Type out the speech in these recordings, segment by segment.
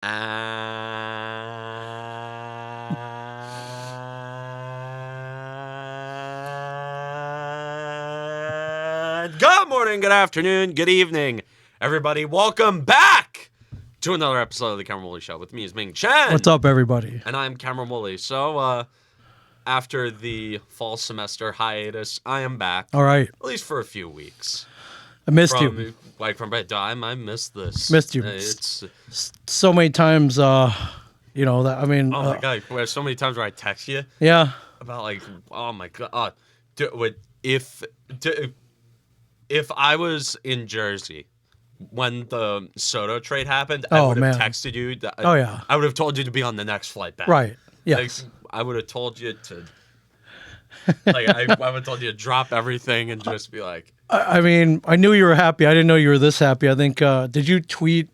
And good morning, good afternoon, good evening, everybody. Welcome back to another episode of the Cameron Woolley Show. With me is Ming Chen. What's up, everybody? And I'm Cameron Woolley. So, after the fall semester hiatus, I am back. All right. At least for a few weeks. I missed you. I missed this. Missed you. It's so many times, that I mean. Oh my god! There's so many times where I text you. Yeah. About like, oh my god, if I was in Jersey when the Soto trade happened, I would have texted you. I would have told you to be on the next flight back. Right. Yes. Like, I would have told you to. I would have told you to drop everything and just be like. I mean, I knew you were happy. I didn't know you were this happy. I think. Did you tweet?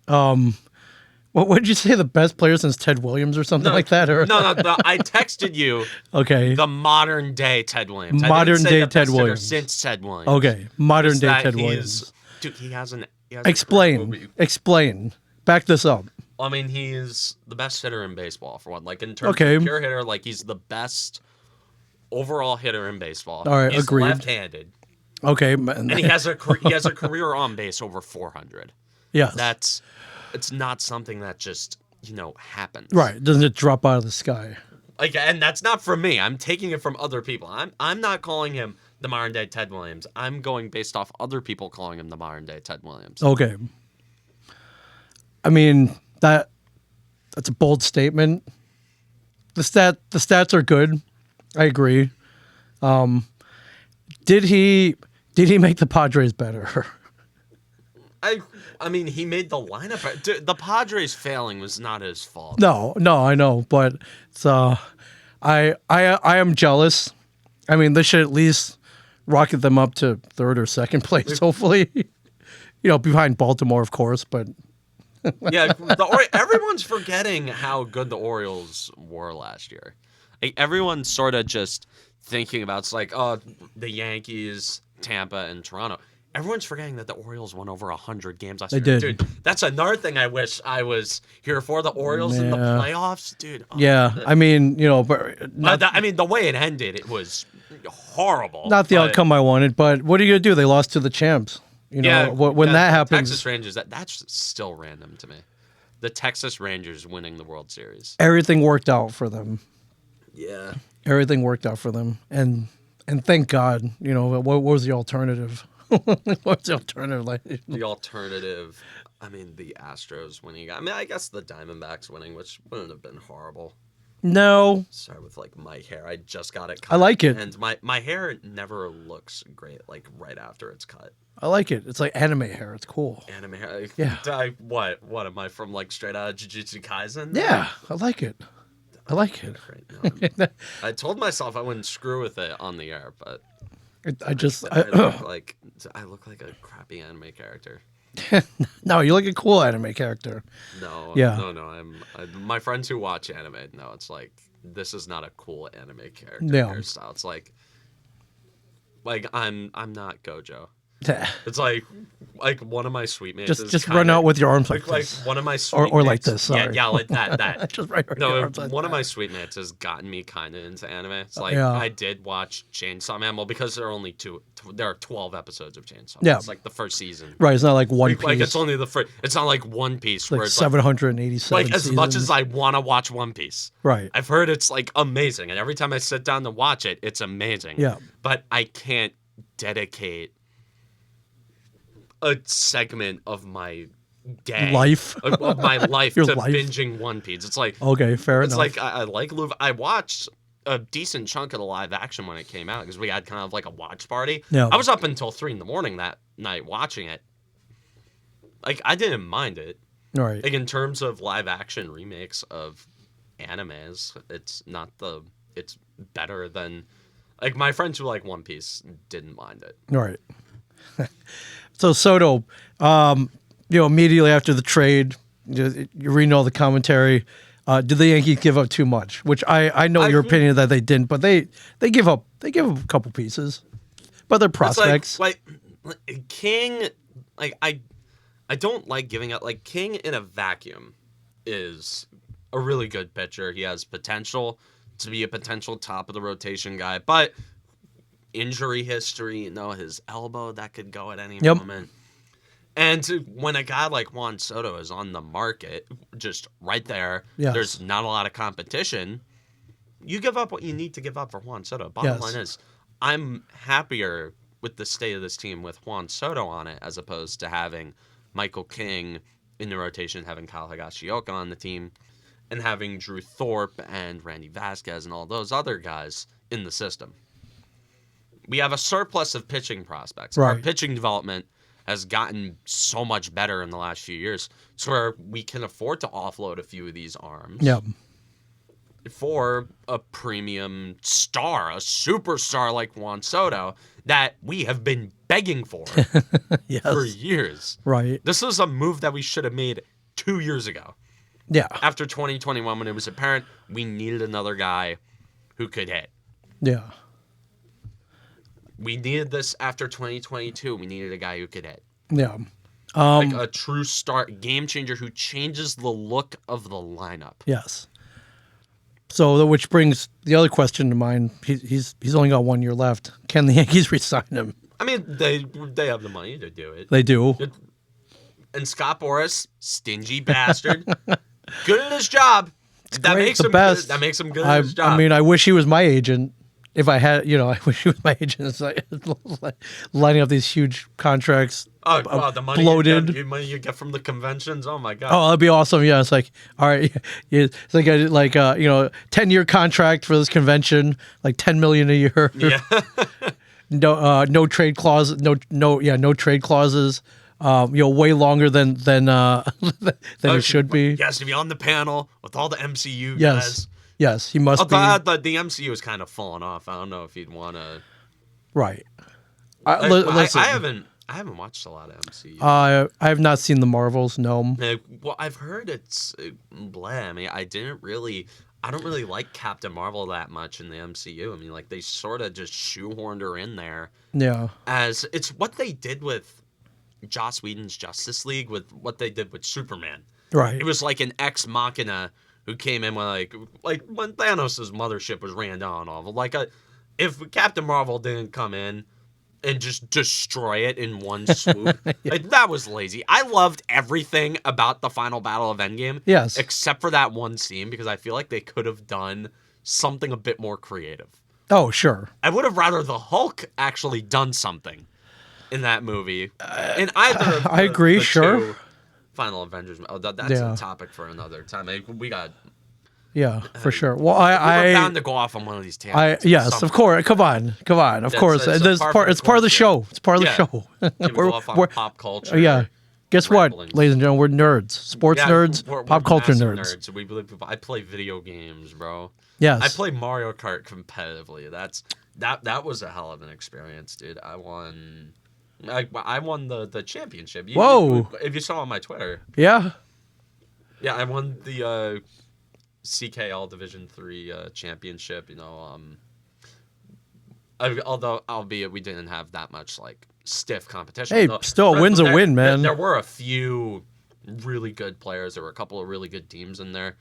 What did you say? The best player since Ted Williams or something like that? Or no. I texted you. Okay. The modern day Ted Williams. Modern day Ted Williams. Since Ted Williams. Okay. Modern day Ted Williams. Dude, he has Explain. Back this up. I mean, he's the best hitter in baseball for one. Like in terms of pure hitter, like he's the best overall hitter in baseball. All right, he's agreed. Left-handed. Okay. And he has a career on base over 400. Yes. It's not something that just, happens. Right. Doesn't it drop out of the sky? Like, and that's not from me. I'm taking it from other people. I'm not calling him the modern day Ted Williams. I'm going based off other people calling him the modern day Ted Williams. Okay. I mean, that's a bold statement. The stats are good. I agree. Did he make the Padres better? I mean, he made the lineup. Dude, the Padres failing was not his fault. No, I know, but it's I am jealous. I mean, this should at least rocket them up to third or second place, hopefully. Behind Baltimore, of course, but yeah, everyone's forgetting how good the Orioles were last year. Like, everyone's sort of just thinking about it's like, oh, the Yankees, Tampa, and Toronto. Everyone's forgetting that the Orioles won over 100 games last year. They Dude, did. that's another thing I wish I was here for. The Orioles in the playoffs, dude. Oh, yeah, I mean, but the way it ended, it was horrible. Not the outcome I wanted, but what are you gonna do? They lost to the champs. When that happens, Texas Rangers. That's still random to me. The Texas Rangers winning the World Series. Everything worked out for them. Yeah. Everything worked out for them, and thank God. What was the alternative? What's the alternative? The alternative, I mean, the Astros winning. I mean, I guess the Diamondbacks winning, which wouldn't have been horrible. No. Sorry, with my hair, I just got it cut. I like it. And my hair never looks great, right after it's cut. I like it. It's like anime hair. It's cool. Anime hair? Yeah. What am I from, straight out of Jujutsu Kaisen? Yeah, I like it. I like it. No, I told myself I wouldn't screw with it on the air, but... I look like a crappy anime character. No, you look a cool anime character. No. Yeah. No. My friends who watch anime know it's like this is not a cool anime character hairstyle. It's like I'm not Gojo. It's like one of my sweet mates. Just run out with your arms like this. Like one of my sweet mates, or like this. Sorry. Yeah, like that. Just right. No, one of my sweet mates has gotten me kind of into anime. It's like I did watch Chainsaw Man, because there are only there are 12 episodes of Chainsaw Man. Yeah, it's like the first season. Right, it's not like One Piece. Like it's only the first. It's not like One Piece where it's 787. Like as much as I want to watch One Piece. Right. I've heard it's amazing, and every time I sit down to watch it, it's amazing. Yeah. But I can't dedicate a segment of my day, of my life to binging One Piece. It's like okay, fair enough. It's like I like Luffy. I watched a decent chunk of the live action when it came out because we had kind of like a watch party. Yeah. I was up until 3 a.m. that night watching it. Like I didn't mind it. Right. Like in terms of live action remakes of animes, it's better than my friends who like One Piece didn't mind it. All right. So Soto, immediately after the trade, you're reading all the commentary. Did the Yankees give up too much? Which I know your opinion that they didn't, but they give up a couple pieces, but they're prospects. Like King, I don't like giving up King in a vacuum. is a really good pitcher. He has potential to be a potential top of the rotation guy, but injury history, his elbow that could go at any Yep. moment. And when a guy like Juan Soto is on the market, just right there, Yes. there's not a lot of competition. You give up what you need to give up for Juan Soto. Bottom line is, I'm happier with the state of this team with Juan Soto on it as opposed to having Michael King in the rotation, having Kyle Higashioka on the team, and having Drew Thorpe and Randy Vasquez and all those other guys in the system. We have a surplus of pitching prospects. Right. Our pitching development has gotten so much better in the last few years, so where we can afford to offload a few of these arms. Yep. For a premium star, a superstar like Juan Soto that we have been begging for Yes. for years. Right. This is a move that we should have made 2 years ago. Yeah. After 2021, when it was apparent we needed another guy who could hit. Yeah. We needed this after 2022. We needed a guy who could hit. Yeah. Like a true game changer who changes the look of the lineup. Yes. So, which brings the other question to mind. He's only got 1 year left. Can the Yankees resign him? I mean, they have the money to do it. They do. And Scott Boras, stingy bastard, good at his job. That great, makes the him best. Good. That makes him good at his job. I mean, I wish he was my agent. If I had, I wish he was my agent. It's like lining up these huge contracts. The money bloated. You get from the conventions. Oh my god. Oh, that'd be awesome. Yeah, it's like, all right, it's like a 10-year contract for this convention, like $10 million a year. Yeah. No trade clause. No trade clauses. Way longer than it should be. He has to be on the panel with all the MCU Yes. guys. Yes, he must be. The MCU is kind of falling off. I don't know if he'd want to. Right. Listen, I haven't watched a lot of MCU. I have not seen the Marvels. No. Well, I've heard it's bleh. I mean, I don't really like Captain Marvel that much in the MCU. I mean, like they sort of just shoehorned her in there. Yeah. As it's what they did with Joss Whedon's Justice League, with what they did with Superman. Right. It was like an ex machina who came in with like when Thanos' mothership was ran down off. If Captain Marvel didn't come in and just destroy it in one swoop, that was lazy. I loved everything about the final battle of Endgame. Yes. Except for that one scene, because I feel like they could have done something a bit more creative. Oh, sure. I would have rather the Hulk actually done something in that movie. In either of I agree, the sure. two Final Avengers. Oh, that's a topic for another time. We got. Yeah, for sure. Well, We're bound to go off on one of these tangents. Yes, of course. Come on. Of course. It's part of the show. It's part of the show. We go off on pop culture. Yeah. Guess what, ramblings. ladies and gentlemen? We're nerds. Sports nerds, we're pop culture massive nerds. I play video games, bro. Yes. I play Mario Kart competitively. That was a hell of an experience, dude. I won the championship. Whoa. If you saw on my Twitter. Yeah. Yeah, I won the CKL Division 3 championship, although albeit we didn't have that much like stiff competition. Hey, still a win's a win, man. There were a few really good players. There were a couple of really good teams in there.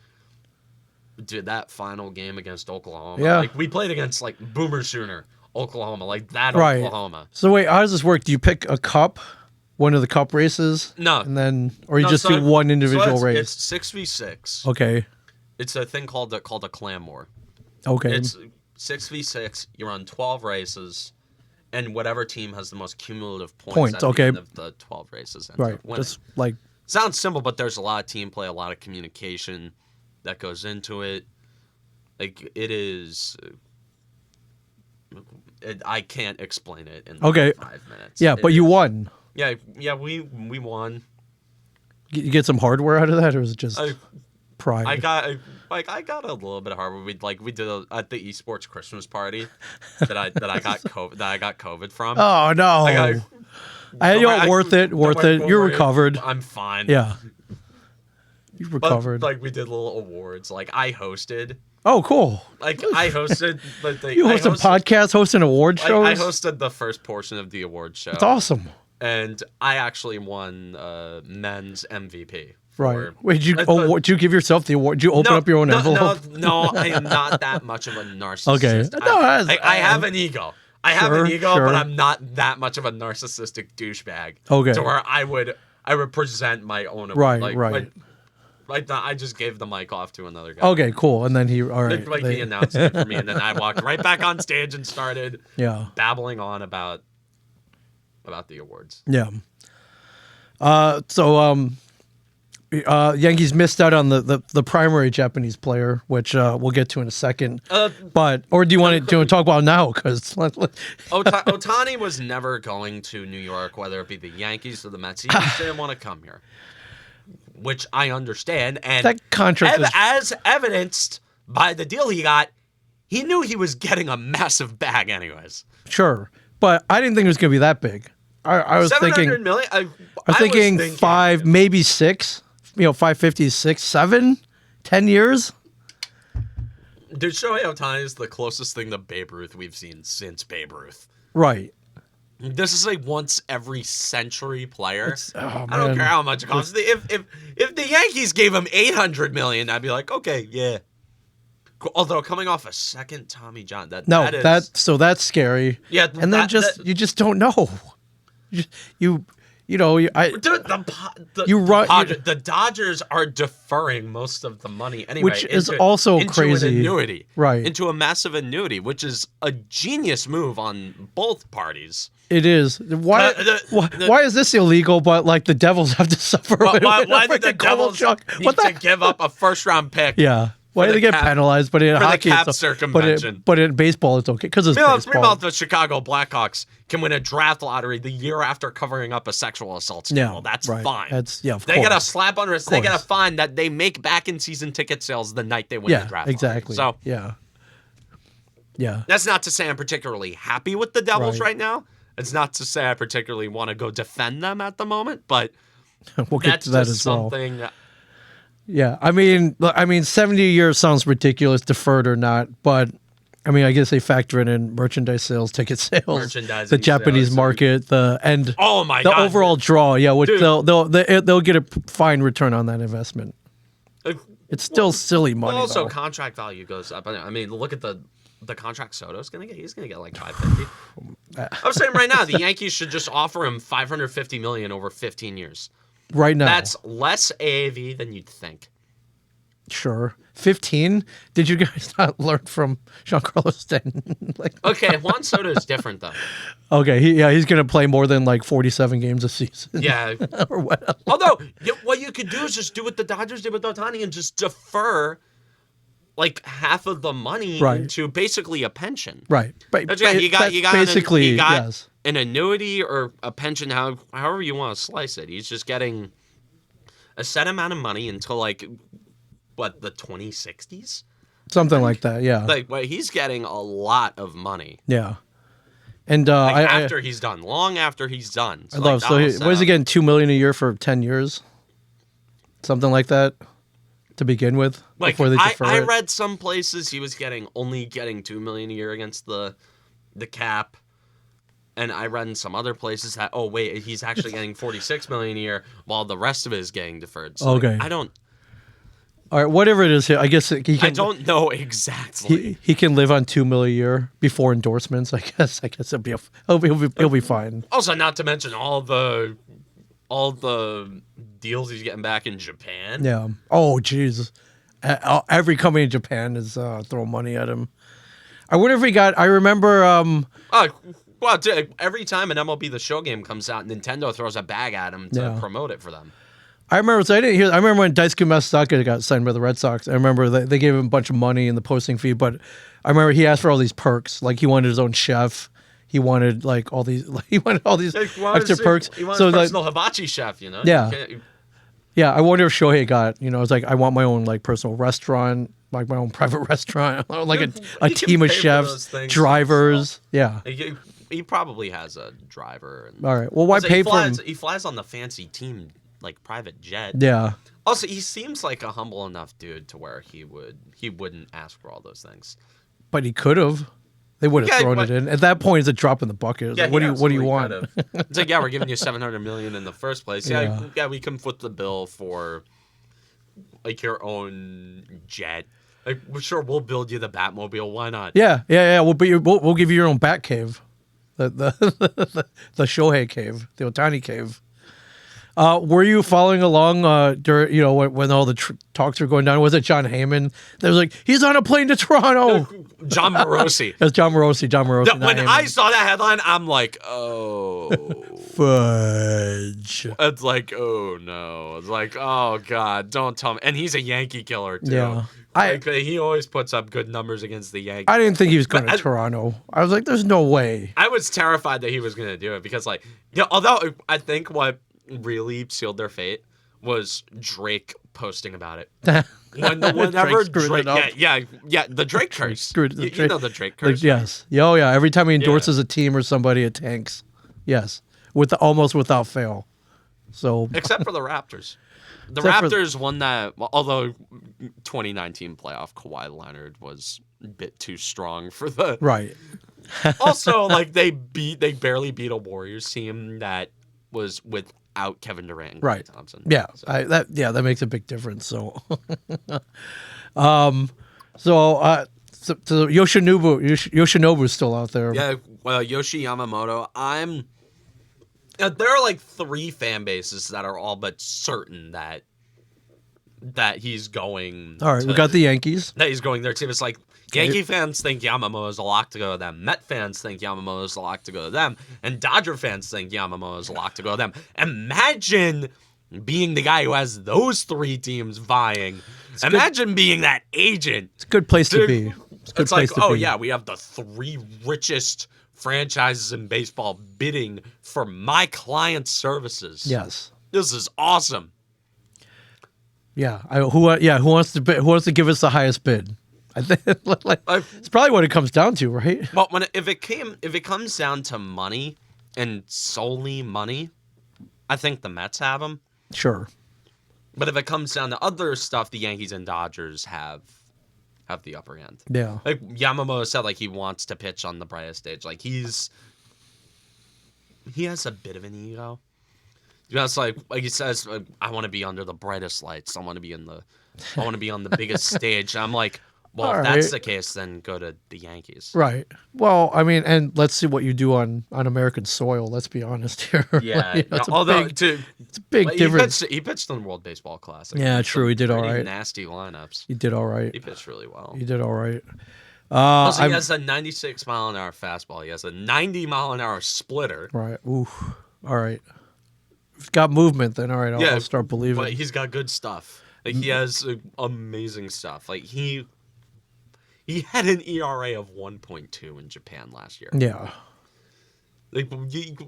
Dude, that final game against Oklahoma. Yeah. Like we played against like Boomer Sooner, Oklahoma, like that Right. Oklahoma. So wait, how does this work? Do you pick a cup, one of the cup races? No. And then, or you just do one individual race? It's 6v6. Okay. It's a thing called a clam war. Okay. It's 6v6. You run 12 races, and whatever team has the most cumulative points at the end of the 12 races ends up winning. Just like sounds simple, but there's a lot of team play, a lot of communication that goes into it. Like it is. I can't explain it in 5 minutes. Yeah, but you won. Yeah, we won. You get some hardware out of that, or is it just pride? I got a little bit of hardware. We did at the esports Christmas party that I got COVID from. Oh no! Worth it. You're recovered. I'm fine. Yeah. You recovered. But, we did little awards. I hosted. Oh, cool. I hosted. You hosted podcasts, hosting award shows? I hosted the first portion of the award show. That's awesome. And I actually won men's MVP Right. Wait, did you give yourself the award? Did you open up your own envelope? No, I am not that much of a narcissist. Okay. No, I have an ego. I have an ego, sure. but I'm not that much of a narcissistic douchebag. Okay. To where I would present my own. Right. I just gave the mic off to another guy. Okay, cool. And then he, all right. He announced it for me, and then I walked right back on stage and started babbling on about the awards. Yeah. Yankees missed out on the primary Japanese player, which we'll get to in a second. Or do you want to talk about now? Because Ohtani was never going to New York, whether it be the Yankees or the Mets. He just didn't want to come here, which I understand. And that contract as evidenced by the deal he got, he knew he was getting a massive bag anyways. Sure, but I didn't think it was going to be that big. I was thinking $700 million. I was thinking 5, maybe 6. 550, 6, 7, 10 years. Dude, Shohei Ohtani is the closest thing to Babe Ruth we've seen since Babe Ruth. Right. This is a once every century player. I don't care how much it costs. If the Yankees gave him $800 million, I'd be like, okay, yeah. Although coming off a second Tommy John, that's scary. Yeah, and then you just don't know. The Dodgers are deferring most of the money anyway, which is also crazy. An annuity, right? Into a massive annuity, which is a genius move on both parties. It is. Why is this illegal? But like the Devils have to suffer. Why did the Devils need to give up a first-round pick? Yeah. Why do they get penalized? But in hockey, but in baseball, it's okay because it's baseball. Meanwhile, the Chicago Blackhawks can win a draft lottery the year after covering up a sexual assault scandal. Yeah, that's right. fine. They get a slap on the wrist. They get a fine that they make back in season ticket sales the night they win the draft. Exactly. Lottery. So yeah. That's not to say I'm particularly happy with the Devils right now. It's not to say I particularly want to go defend them at the moment, but we'll get to that as well. Something. Yeah, I mean, 70 a year sounds ridiculous, deferred or not, but I mean, I guess they factor in merchandise sales, ticket sales, the Japanese market, the overall draw. Yeah, which they'll get a fine return on that investment. It's still silly money. Well, also, though. Contract value goes up. I mean, look at the contract Soto's gonna get. He's gonna get like $550. I'm saying right now, the Yankees should just offer him $550 million over 15 years. Right now, that's less AAV than you'd think. Sure, 15. Did you guys not learn from Giancarlo Stanton? Okay, Juan Soto is different though. Okay, he's gonna play more than like 47 games a season. Yeah, or whatever. Although what you could do is just do what the Dodgers did with Ohtani and just defer like half of the money into basically a pension. Right. You got basically an annuity or a pension, however you want to slice it. He's just getting a set amount of money until like the 2060s? Something like that, yeah. He's getting a lot of money. Yeah. And after he's done, long after he's done. So what is he getting, $2 million a year for 10 years? Something like that to begin with before they defer I it? read some places he was only getting $2 million a year against the cap. And I read in some other places that he's actually getting $46 million a year while the rest of it is getting deferred. So okay. I don't. All right, whatever it is, I guess he can. I don't know exactly. He can live on $2 million a year before endorsements. I guess he'll be fine. Also, not to mention all the deals he's getting back in Japan. Yeah. Oh, jeez. Every company in Japan is throwing money at him. I wonder if he got. I remember. Well, every time an MLB The Show game comes out, Nintendo throws a bag at him to promote it for them. I remember. So I remember when Daisuke Masataka got signed by the Red Sox. I remember they gave him a bunch of money in the posting fee, but I remember he asked for all these perks. Like he wanted his own chef. He wanted all these extra perks. He wanted a personal hibachi chef, you know. Yeah. Yeah. I wonder if Shohei got. It's like I want my own personal restaurant. Like my own private restaurant, like a team of chefs, drivers. Yeah, he probably has a driver. All right. Well, why pay for him? He flies on the fancy team, like private jet. Yeah. Also, he seems like a humble enough dude to where he wouldn't ask for all those things. But he could have. They would have thrown it in. At that point, it's a drop in the bucket. Like, what do you want? It's like, we're giving you $700 million in the first place. Yeah, we can foot the bill for like your own jet. Like, sure, we'll build you the Batmobile. Why not? Yeah. We'll give you your own Bat Cave, the Shohei Cave, the Otani Cave. Were you following along during, when all the talks were going down? Was it John Heyman? They was like, he's on a plane to Toronto. John Morosi. It was John Morosi. When Heyman. I saw that headline, I'm like, oh. Fudge. It's like, oh no. It's like, oh God, don't tell me. And he's a Yankee killer too. Yeah. He always puts up good numbers against the Yankees. I didn't think he was going to Toronto. I was like, there's no way. I was terrified that he was going to do it because, like, although I think what really sealed their fate was Drake posting about it. Whenever Drake, the Drake curse. You know the Drake curse. Yes. Oh yeah. Every time he endorses a team or somebody, it tanks. Yes, almost without fail. So except for the Raptors. The Raptors won that, although 2019 playoff Kawhi Leonard was a bit too strong for the right. Also, like they barely beat a Warriors team that was without Kevin Durant and Klay Thompson. Yeah, so. that makes a big difference. So, Yoshinobu's still out there. Yeah, well, Yoshi Yamamoto. There are like 3 fan bases that are all but certain that he's going. All right, we got the Yankees. That he's going there too. It's like Yankee fans think Yamamoto's a lock to go to them. Met fans think Yamamoto's a lock to go to them. And Dodger fans think Yamamoto's a lock to go to them. Imagine being the guy who has those 3 teams vying. Imagine being that agent. It's a good place to be. It's like, oh yeah, we have the 3 richest franchises in baseball bidding for my client's services. Yes. This is awesome. Yeah. Who wants to bid, who wants to give us the highest bid? I think it's probably what it comes down to, right? Well, if it comes down to money and solely money, I think the Mets have him. Sure. But if it comes down to other stuff, the Yankees and Dodgers have the upper hand. Yeah. Like Yamamoto said, like he wants to pitch on the brightest stage. Like he has a bit of an ego. You know, it's like he says, I want to be under the brightest lights. I want to be on the biggest stage. I'm like, well, if that's the case, then go to the Yankees. Right. Well, I mean, and let's see what you do on American soil. Let's be honest here. Yeah. It's a big difference. He pitched in the World Baseball Classic. Yeah, true. He did all right. Nasty lineups. He did all right. He pitched really well. He did all right. Also, he has a 96 mile an hour fastball. He has a 90 mile an hour splitter. Right. Ooh. All right. If it's got movement, then all right. I'll start believing. But he's got good stuff. Like he has amazing stuff. Like he had an ERA of 1.2 in Japan last year. Yeah. Like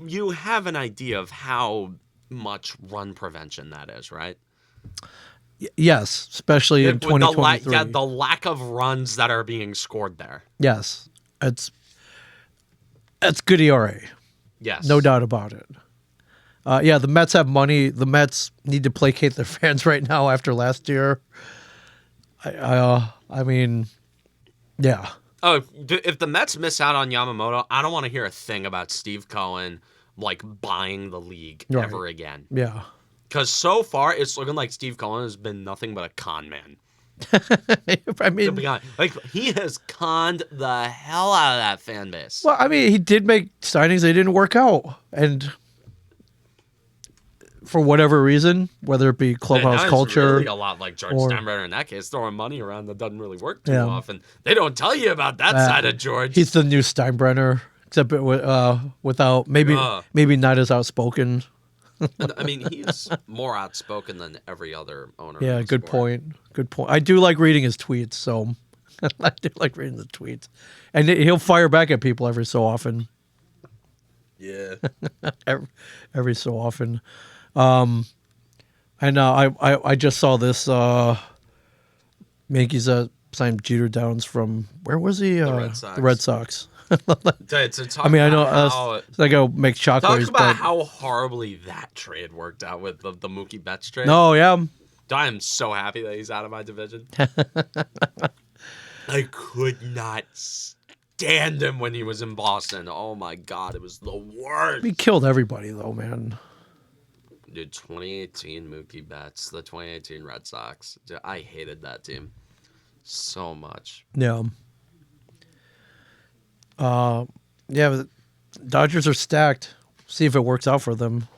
you have an idea of how much run prevention that is, right? Yes, especially in 2023. The lack of runs that are being scored there. Yes. It's good ERA. Yes. No doubt about it. The Mets have money. The Mets need to placate their fans right now after last year. I mean, yeah. Oh, if the Mets miss out on Yamamoto, I don't want to hear a thing about Steve Cohen like buying the league ever again. Yeah. Because so far, it's looking like Steve Cohen has been nothing but a con man. I mean, like he has conned the hell out of that fan base. Well, I mean, he did make signings; they didn't work out, and for whatever reason, whether it be clubhouse culture, really a lot like George Steinbrenner in that case, throwing money around that doesn't really work too often. They don't tell you about that side of George. He's the new Steinbrenner, except without maybe not as outspoken. I mean, he's more outspoken than every other owner. Yeah, good point. Good point. I do like reading his tweets, so I do like reading the tweets, and he'll fire back at people every so often. Yeah, every so often. And I just saw this. Yankees signed Jeter Downs from where was he? The Red Sox. The Red Sox. I mean, I know. I go make shockwaves. Talk about how horribly that trade worked out with the Mookie Betts trade. No, yeah. I am so happy that he's out of my division. I could not stand him when he was in Boston. Oh my God, it was the worst. He killed everybody though, man. Dude, 2018 Mookie Betts, the 2018 Red Sox. Dude, I hated that team so much. Yeah. Yeah, the Dodgers are stacked. See if it works out for them,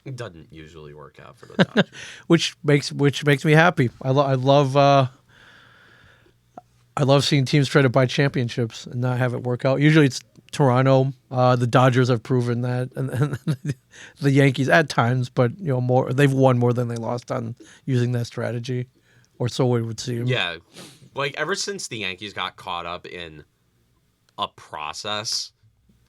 It doesn't usually work out for the Dodgers. which makes me happy. I love seeing teams try to buy championships and not have it work out. Usually it's Toronto. The Dodgers have proven that, and the Yankees at times, but more. They've won more than they lost on using that strategy, or so it would seem. Yeah, like ever since the Yankees got caught up in a process,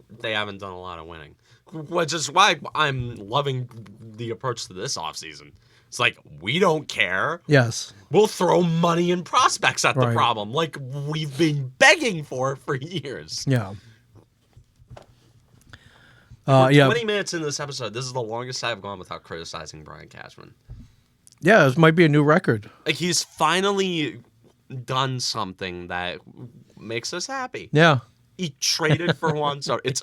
they haven't done a lot of winning. Which is why I'm loving the approach to this offseason. It's like, we don't care. Yes. We'll throw money and prospects at the Right. problem, like we've been begging for years. Yeah. We're Yeah. 20 minutes in this episode. This is the longest I've gone without criticizing Brian Cashman. Yeah, this might be a new record. Like, he's finally done something that makes us happy. Yeah. He traded for Juan Soto. It's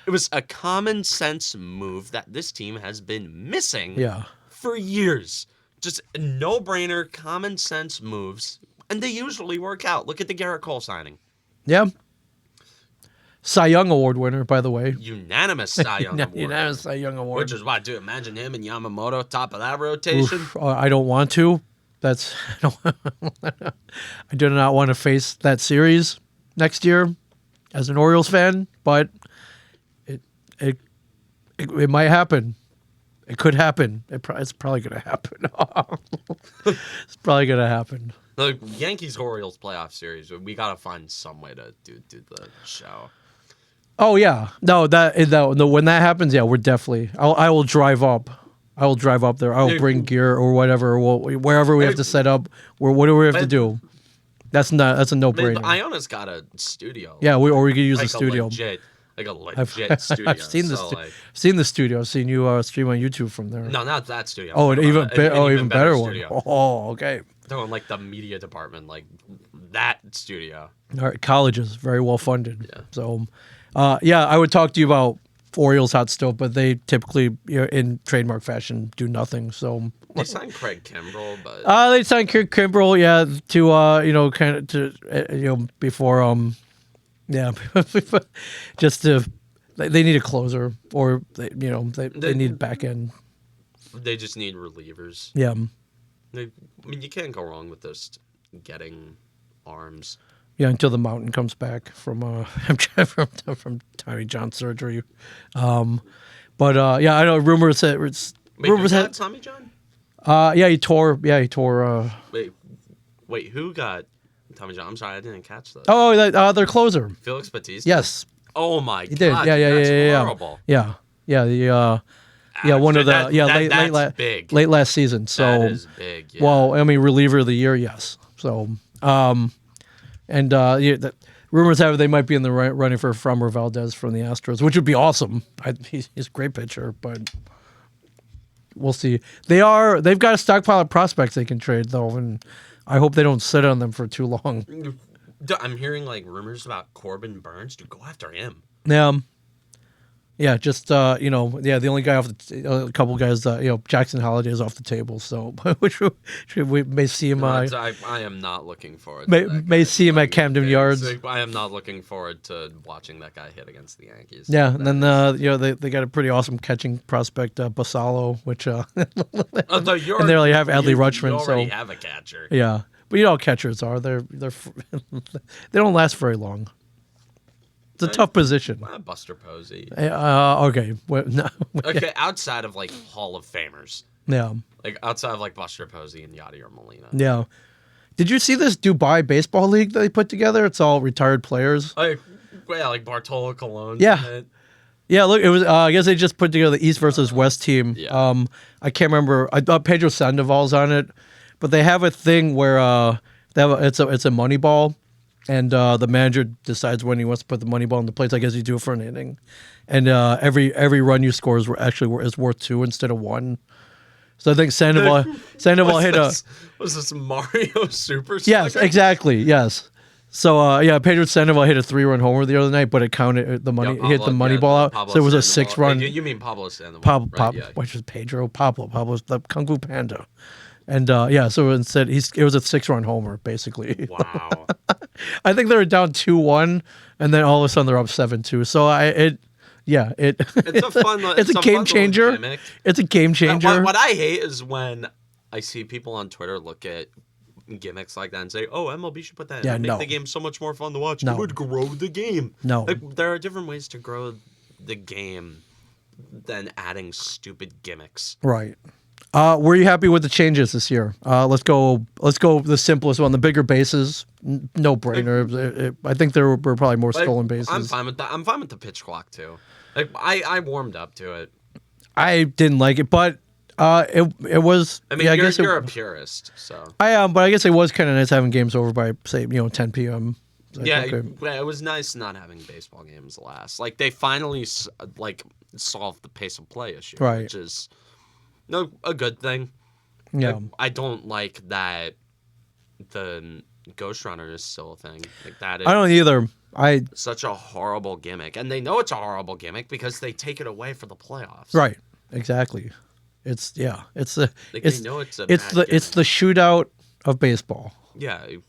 it was a common sense move that this team has been missing Yeah. for years. Just no-brainer, common sense moves, and they usually work out. Look at the Garrett Cole signing. Yeah. Cy Young Award winner, by the way. Unanimous Cy Young Award. Unanimous Cy Young Award. Which is why, dude, imagine him and Yamamoto top of that rotation. Oof, I don't want to. That's I do not want to face that series next year as an Orioles fan, but it might happen. It could happen. It's probably going to happen. It's probably going to happen. The Yankees-Orioles playoff series, we got to find some way to do the show. Oh yeah, no, when that happens, yeah, we're definitely. I will drive up. I will drive up there. I will bring gear or whatever. Wherever we have to set up, whatever we have to do. That's a no-brainer. Iona's got a studio. Yeah, or we could use like the studio. Like a legit studio. I've seen the studio. I've seen you stream on YouTube from there. No, not that studio. Oh, an even better one. Studio. Oh, okay. Doing like the media department, like that studio. All right, colleges very well funded. Yeah. So, yeah, I would talk to you about Orioles hot stove, but they typically, in trademark fashion, do nothing. So They signed Craig Kimbrell, but they signed Craig Kimbrell, yeah, to kind of to before yeah, just to they need a closer or they need back end. they just need relievers. Yeah. I mean, you can't go wrong with just getting arms. Yeah, until the mountain comes back from from Tommy John surgery. But yeah, I know rumors that Wait, who got Tommy John? yeah, he tore Wait, who got Tommy John? I'm sorry, I didn't catch that. their closer. Felix Bautista? Yes. Oh my god. He did. Yeah. Horrible. Yeah. One of the that's big. late last season. So That is big. Yeah. well, I mean, reliever of the year, yes. So the rumors have it they might be in the running for Framber Valdez from the Astros, which would be awesome. He's a great pitcher, but we'll see. They've got a stockpile of prospects they can trade though, and I hope they don't sit on them for too long. I'm hearing like rumors about Corbin Burns. Dude, go after him. Yeah, just the only guy off a couple guys, Jackson Holiday is off the table, so which we may see him. I am not looking forward. May see him at Camden Yards. I am not looking forward to watching that guy hit against the Yankees. Yeah, and then they got a pretty awesome catching prospect, Basalo, which and they really have Adley Rutschman. You already So have a catcher. yeah, but you know how catchers are. They're they don't last very long. It's a tough position. Buster Posey. Okay. No. Okay, outside of like Hall of Famers. Yeah. Like outside of like Buster Posey and Yadier Molina. Yeah. Did you see this Dubai baseball league that they put together? It's all retired players. Like Bartolo Colon. Yeah. Yeah, look, it was. I guess they just put together the East versus West team. Yeah. I can't remember. I thought Pedro Sandoval's on it, but they have a thing where it's a money ball. And the manager decides when he wants to put the money ball in the place. I guess you do it for an inning, and every run you score is worth 2 instead of 1. So I think Sandoval hit Was this Mario Super? Yes, exactly. Yes. So yeah, Pedro Sandoval hit a 3-run homer the other night, but it counted the money. Yeah, He hit the money ball out, Pablo so it was a Sandoval. 6-run. You mean Pablo Sandoval? Which is Pablo's the Kung Fu Panda, and yeah, so instead it was a 6-run homer basically. Wow. I think they were down 2-1, and then all of a sudden they're up 7-2. So it's a fun. it's a game changer. Gimmick. It's a game changer. What I hate is when I see people on Twitter look at gimmicks like that and say, "Oh, MLB should put that in. Make the game so much more fun to watch. It would grow the game." No, like, there are different ways to grow the game than adding stupid gimmicks. Right. Were you happy with the changes this year? Let's go the simplest one, the bigger bases. No brainer. I think there were probably more stolen bases. I'm fine with that. I'm fine with the pitch clock too. Like I warmed up to it. I didn't like it, but it was. I mean, yeah, you're a purist, so I am. But I guess it was kind of nice having games over by, say, 10 p.m. Like, yeah, okay. it was nice not having baseball games last. Like they finally solved the pace of play issue, right? Which is a good thing. Yeah, I don't like that the Ghost Runner is still a thing. Like that is I don't either. Such a horrible gimmick, and they know it's a horrible gimmick because they take it away for the playoffs. Right. Exactly. It's the they know it's the shootout of baseball. Yeah, the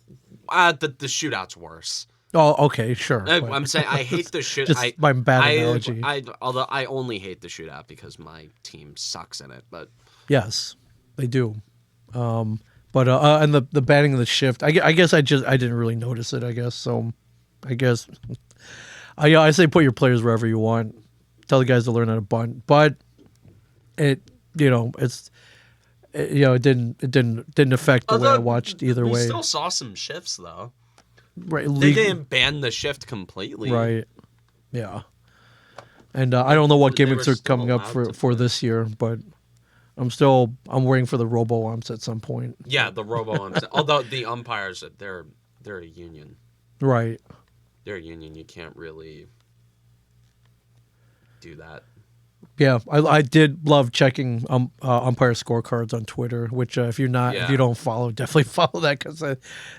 shootout's worse. Oh, okay, sure. I'm saying I hate the shoot. Just my bad analogy. Although I only hate the shootout because my team sucks in it. But yes, they do. And the batting of the shift. I guess I didn't really notice it. I guess so. I guess. I say put your players wherever you want. Tell the guys to learn how to bunt, but it didn't affect the way I watched either way. We still saw some shifts though. Right, they didn't ban the shift completely. Right. Yeah. And I don't know what gimmicks are coming up for this year, but I'm waiting for the robo umps at some point. Yeah, the robo umps. Although the umpires, they're a union. Right. They're a union. You can't really do that. Yeah, I did love checking umpire scorecards on Twitter, which if you don't follow, definitely follow that because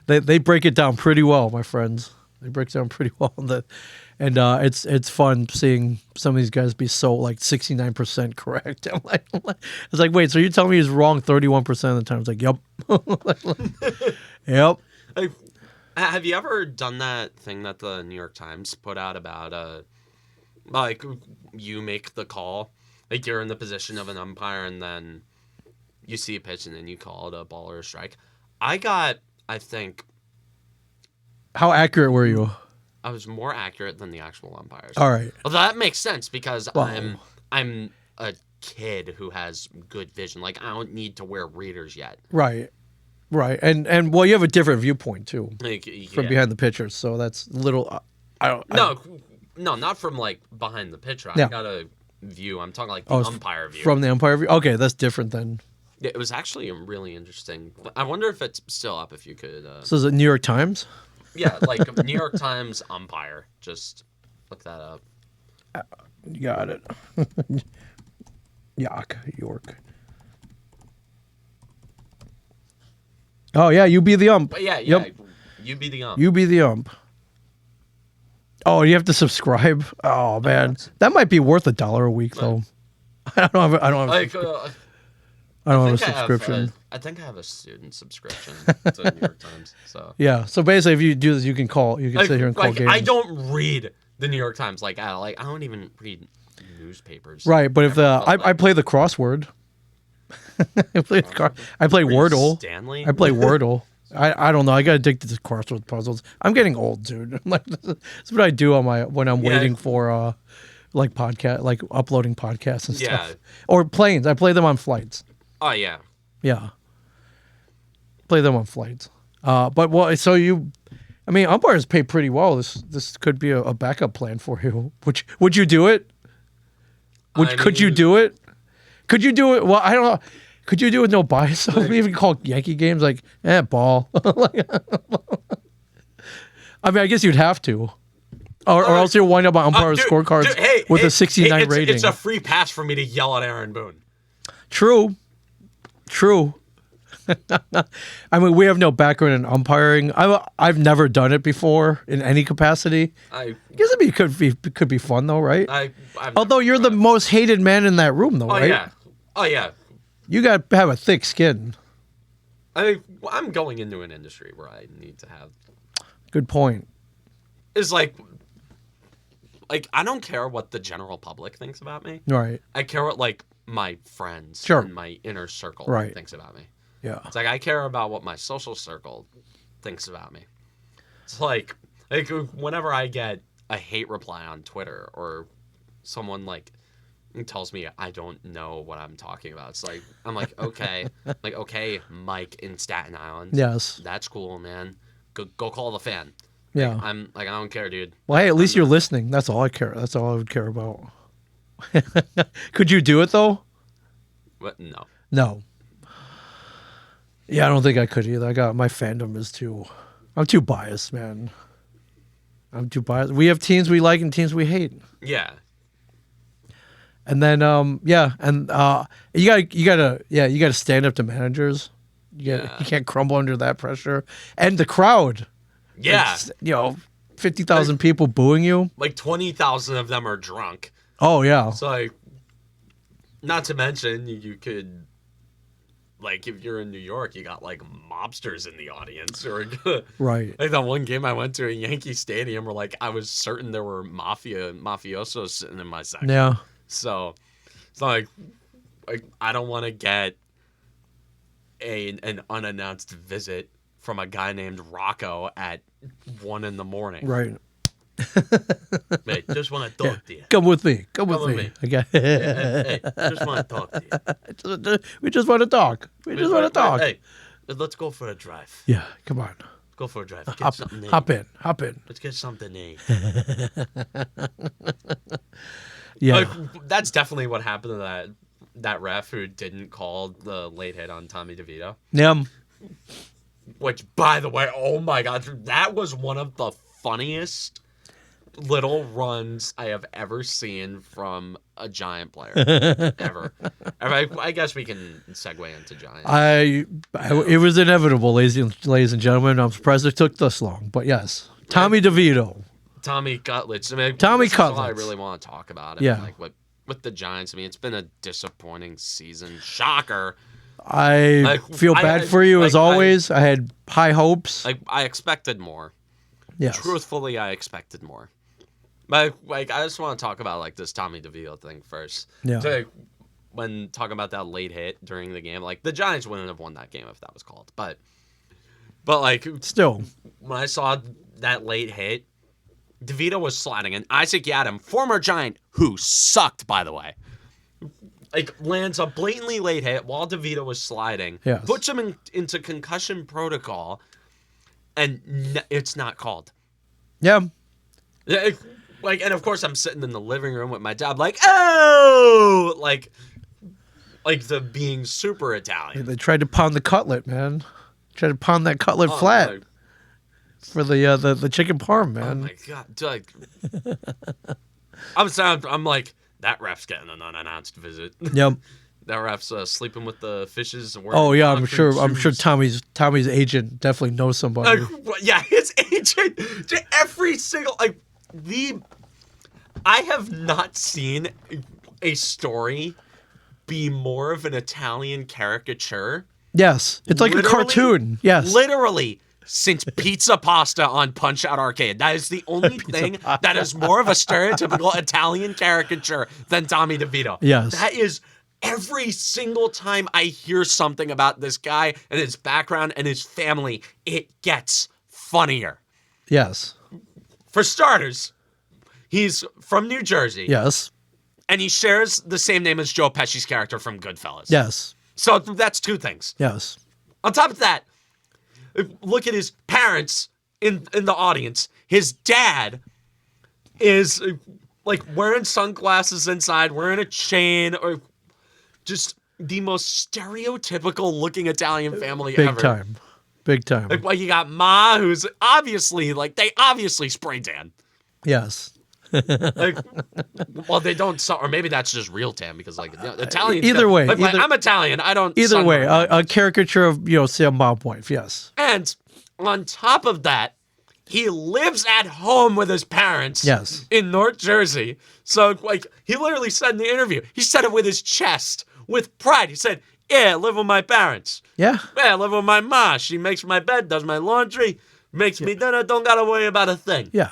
they break it down pretty well, my friends. They break it down pretty well, and it's fun seeing some of these guys be so like 69% correct. I'm like, it's like, wait, so you're telling me he's wrong 31% of the time? It's like, yep, yep. Have you ever done that thing that the New York Times put out about like you make the call, like you're in the position of an umpire and then you see a pitch and then you call it a ball or a strike? I think. How accurate were you? I was more accurate than the actual umpires. All right. Well, that makes sense because I'm a kid who has good vision. Like I don't need to wear readers yet. Right. Right. And well, you have a different viewpoint too from behind the pitcher, so that's a little. No, not from like behind the pitcher. I got a view. I'm talking like the umpire view. From the umpire view? Okay, that's different then. Yeah, it was actually really interesting. I wonder if it's still up if you could. So is it New York Times? Yeah, like New York Times umpire. Just look that up. You got it. York. Oh, yeah, you be the ump. But yeah. Yep. You be the ump. You be the ump. Oh, you have to subscribe? Oh, man. That might be worth $1 a week, though. I don't have a subscription. I think I have a student subscription to New York Times. So yeah. So basically, if you do this, you can call. You can sit here and call games. I don't read the New York Times I don't even read newspapers. Right, but if I play the crossword. I play Wordle. Stanley? I play Wordle. I don't know. I got addicted to crossword puzzles. I'm getting old, dude. That's what I do on when I'm waiting for like uploading podcasts and stuff. Or planes. I play them on flights. Oh yeah. Yeah. Play them on flights. But umpires pay pretty well. This could be a backup plan for you. Would you do it? Could you do it? Could you do it? Well, I don't know. Could you do it with no bias? So we even call Yankee games ball. I mean, I guess you'd have to. Or else you'll wind up on umpire scorecards with a 69 rating. It's a free pass for me to yell at Aaron Boone. True. I mean, we have no background in umpiring. I've never done it before in any capacity. I Guess could be fun though, right? I've Although never you're the tried. most hated man in that room, though, Oh right? yeah, oh yeah. You got to have a thick skin. I'm going into an industry where I need to have Good point. is like I don't care what the general public thinks about me. Right. I care what like my friends Sure. and my inner circle Right. thinks about me. Yeah. It's like I care about what my social circle thinks about me. It's like whenever I get a hate reply on Twitter or someone like tells me I don't know what I'm talking about. It's like I'm like okay, like okay, Mike in Staten Island. Yes. That's cool, man. Go call the fan. Yeah. Like, I'm like I don't care, dude. Well, hey, at least you're listening. That's all I care. That's all I would care about. Could you do it though? But no. No. Yeah, I don't think I could either. I got my fandom is too. I'm too biased, man. I'm too biased. We have teams we like and teams we hate. Yeah. And then yeah, and you gotta stand up to managers. You can't crumble under that pressure. And the crowd. Yeah. Like, 50,000 people booing you. Like 20,000 of them are drunk. Oh yeah. So like not to mention you could like if you're in New York, you got like mobsters in the audience or Right. like that one game I went to in Yankee Stadium where like I was certain there were mafiosos sitting in my section. Yeah. So it's not like I don't want to get an unannounced visit from a guy named Rocco at 1 a.m. Right. Mate, just want to talk to you. Come with me. Come with with me. me. Okay. Hey, just want to talk to you. We just want to talk. We just want to talk. Hey, let's go for a drive. Yeah. Come on. Go for a drive. Get Hop, something to eat. hop in. Hop in. Let's get something to eat. Yeah. Like, that's definitely what happened to that ref who didn't call the late hit on Tommy DeVito. Yeah. Which, by the way, oh my God, that was one of the funniest little runs I have ever seen from a Giant player. Ever. I guess we can segue into Giants. It was inevitable, ladies and gentlemen. I'm surprised it took this long, but yes, Tommy DeVito. Tommy Cutlets. I mean, Tommy this is all I Cutlets. really want to talk about. Yeah. Like with the Giants. I mean, it's been a disappointing season. Shocker. I feel bad for you as always. I had high hopes. I expected more. Yes. Truthfully, I expected more. But I just want to talk about like this Tommy DeVito thing first. Yeah. So, when talking about that late hit during the game, like the Giants wouldn't have won that game if that was called. But like Still. when I saw that late hit, DeVito was sliding, and Isaac Yadam, former Giant, who sucked by the way, like lands a blatantly late hit while DeVito was sliding, Yes. puts him into concussion protocol, and it's not called. Yeah. Like, and of course I'm sitting in the living room with my dad, like, oh, like the being super Italian. They tried to pound the cutlet, man. Tried to pound that cutlet flat Like, for the chicken parm, oh man. my God, like, I'm like that ref's getting an unannounced visit. Yep. That ref's sleeping with the fishes. And Oh yeah, I'm concrete sure shoes. Tommy's agent definitely knows somebody. Yeah, his agent. To every single I have not seen a story be more of an Italian caricature. Yes, it's like a Literally- cartoon. Yes. Literally, since Pizza Pasta on Punch Out Arcade. That is the only thing that is more of a stereotypical Italian caricature than Tommy DeVito. Yes. That is every single time I hear something about this guy and his background and his family, it gets funnier. Yes. For starters, he's from New Jersey. Yes. And he shares the same name as Joe Pesci's character from Goodfellas. Yes. So that's two things. Yes. On top of that, look at his parents in the audience. His dad is like wearing sunglasses inside, wearing a chain, or just the most stereotypical looking Italian family Big ever. time. Big time. Like, well, you got Ma, who's obviously like they obviously spray tan. Yes. Like, well, they don't, or maybe that's just real tan because like Italian. Either way, like, I'm Italian. I don't. Either way, sunburn that a much. caricature of Sam Ballpoint. Yes. And on top of that, he lives at home with his parents. Yes. In North Jersey. So like he literally said in the interview, he said it with his chest, with pride. He said, "Yeah, I live with my parents. Yeah. Yeah, I live with my ma. She makes my bed, does my laundry, makes me dinner. Don't gotta worry about a thing. Yeah.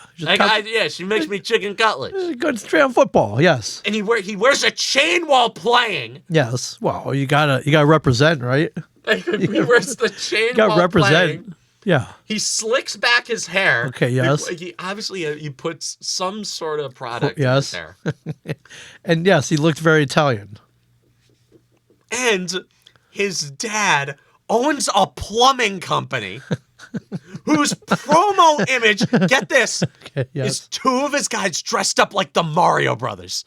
She makes me chicken cutlets. Good straight on football. Yes. And he wears a chain while playing. Yes. Well, you gotta represent, right? He wears the chain You gotta while represent. playing. Yeah. He slicks back his hair. Okay, yes. He obviously he puts some sort of product Yes. in his hair. And yes, he looked very Italian. And his dad owns a plumbing company whose promo image, get this, Okay, yes. is two of his guys dressed up like the Mario Brothers.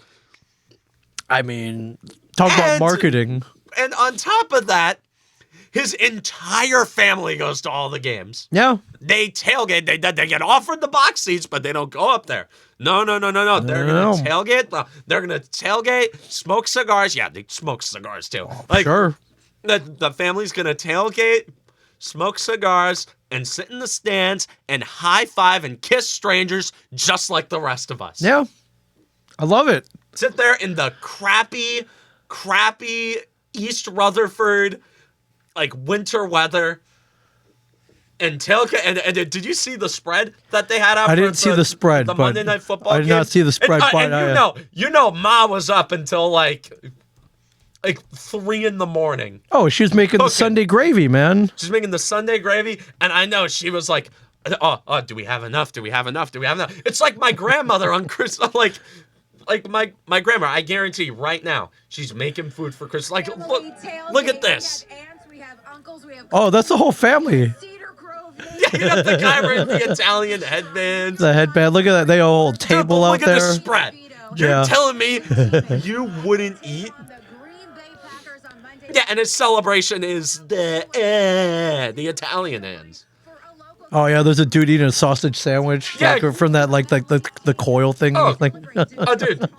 I mean, talk about And- marketing. And on top of that, his entire family goes to all the games. Yeah. They tailgate. They get offered the box seats, but they don't go up there. No. They're No. gonna tailgate. They're gonna tailgate, smoke cigars. Yeah, they smoke cigars too. Sure. The family's gonna tailgate, smoke cigars, and sit in the stands and high five and kiss strangers just like the rest of us. Yeah. I love it. Sit there in the crappy East Rutherford, like winter weather. And tailgate. And did you see the spread that they had out? I didn't see the spread, The but Monday Night Football. I did not games? see the spread, And, but you know, Ma was up until like 3 a.m. Oh, she was making the Cooking. Sunday gravy, man. She's making the Sunday gravy, and I know she was like, "Oh, do we have enough? Do we have enough? Do we have enough?" It's like my grandmother on Christmas, like my grandma. I guarantee you right now, she's making food for Christmas. Like, look at this. Oh, that's the whole family. Yeah, you got the guy wearing the Italian headband. The headband. Look at that. They have a whole Dude, table but out look there. at the spread. You're Yeah. telling me you wouldn't eat? Yeah, and his celebration is the Italian ends. Oh yeah, there's a dude eating a sausage sandwich. Yeah. Like, from that like the coil thing. Oh. Like, Oh, dude.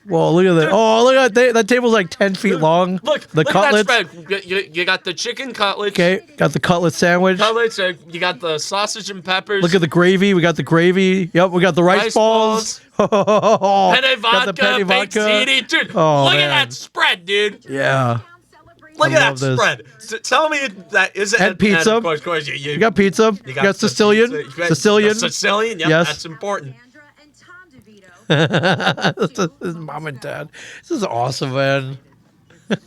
well, look at that. Oh, look at that. That table's like 10 feet long. Look, the look cutlets. at that spread. You got the chicken cutlets. Okay, got the cutlet sandwich. Cutlets. You got the sausage and peppers. Look at the gravy. We got the gravy. Yep, we got the rice balls. Penne Got vodka, the penne baked vodka. ziti. Dude, Oh, look at man. that spread, dude. Yeah. Look I at that love this. spread. Tell me that isn't. And pizza. of course, you You got pizza. You got the Sicilian. pizza. You got Sicilian. the Sicilian. Yep, Yes. that's important. This is mom and dad. This is awesome, man. Dude,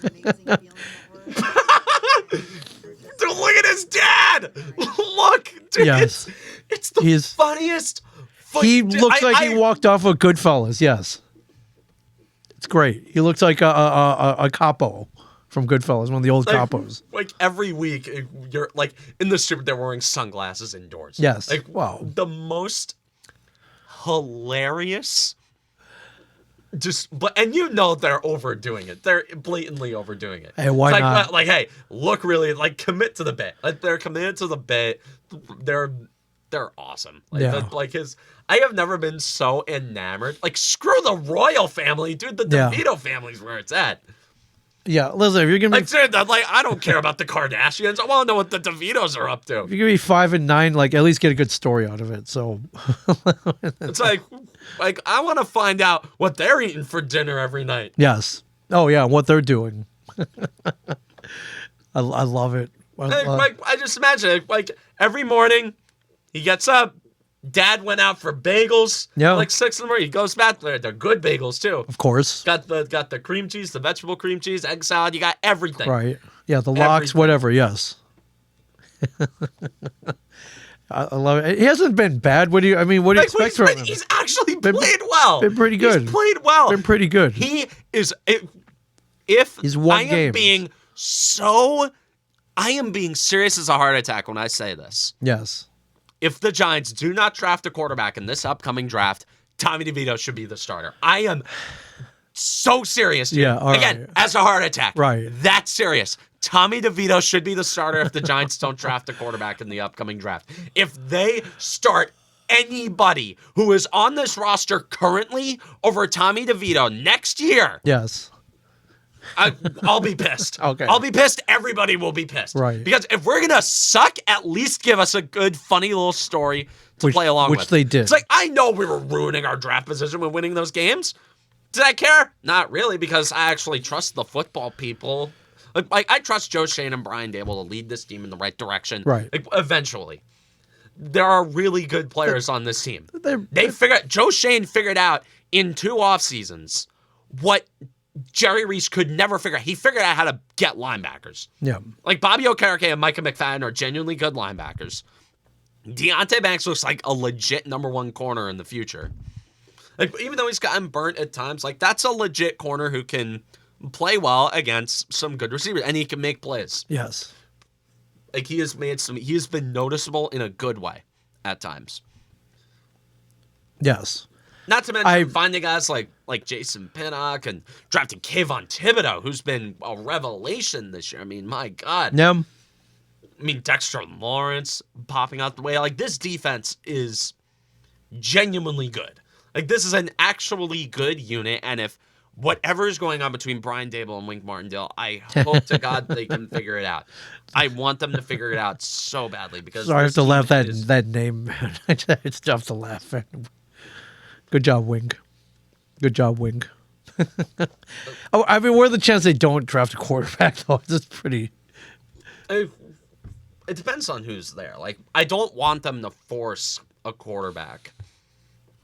look at his dad. Look, dude, Yes. it's the He's- funniest. He looks like he walked off of Goodfellas. Yes, it's great. He looks like a capo from Goodfellas, one of the old capos. Like every week, you're like in the super. They're wearing sunglasses indoors. Yes. Like Wow. the most hilarious. And you know they're overdoing it. They're blatantly overdoing it. Hey, why It's like, not? Like, hey, look really like commit to the bit. Like they're committed to the bit. They're awesome. Like, Yeah. like his. I have never been so enamored. Like screw the royal family, dude. The Yeah. DeVito family's where it's at. Yeah, listen, if you're gonna be Like, dude, I don't care about the Kardashians. I want to know what the DeVitos are up to. if you're gonna be 5 and 9, like at least get a good story out of it. So It's like I want to find out what they're eating for dinner every night. yes. Oh yeah, what they're doing. I love it. I just imagine it, like every morning he gets up. Dad went out for bagels. Yeah. Like 6 in the morning. He goes back there. They're good bagels too. Of course. Got the cream cheese, the vegetable cream cheese, egg salad. You got everything. Right. Yeah, the locks, Everything. whatever. Yes. I love it. He hasn't been bad. What do you expect from him? He's actually played well. been pretty good. He's played well. Been pretty good. He is. If He's won I am games. being serious as a heart attack when I say this. Yes. If the Giants do not draft a quarterback in this upcoming draft, Tommy DeVito should be the starter. I am so serious, dude. Yeah, all Again, right. as a heart attack. Right. That's serious. Tommy DeVito should be the starter if the Giants don't draft a quarterback in the upcoming draft. If they start anybody who is on this roster currently over Tommy DeVito next year, Yes. I'll be pissed. Okay. I'll be pissed. Everybody will be pissed. Right. Because if we're going to suck, at least give us a good, funny little story to play along with. Which they did. It's like, I know we were ruining our draft position when winning those games. Did I care? Not really, because I actually trust the football people. Like I trust Joe Shane and Brian Dable to lead this team in the right direction. Right. Like, eventually. There are really good players on this team. Joe Shane figured out in 2 off seasons what Jerry Reese could never figure out. He figured out how to get linebackers. Yeah. Like Bobby Okereke and Micah McFadden are genuinely good linebackers. Deonte Banks looks like a legit number 1 corner in the future. Like, even though he's gotten burnt at times, like, that's a legit corner who can play well against some good receivers, and he can make plays. Yes. Like, he has been noticeable in a good way at times. Yes. Not to mention finding guys like Jason Pinnock and drafting Kayvon Thibodeau, who's been a revelation this year. I mean, my God. Yeah. I mean, Dexter Lawrence popping out the way. Like, this defense is genuinely good. Like, this is an actually good unit, and if whatever is going on between Brian Dable and Wink Martindale, I hope to God they can figure it out. I want them to figure it out so badly because sorry, I have to laugh that name. It's tough to laugh at. Good job, Wink. Good job, Wink. I mean, what are the chances they don't draft a quarterback, though? It's pretty... It depends on who's there. Like, I don't want them to force a quarterback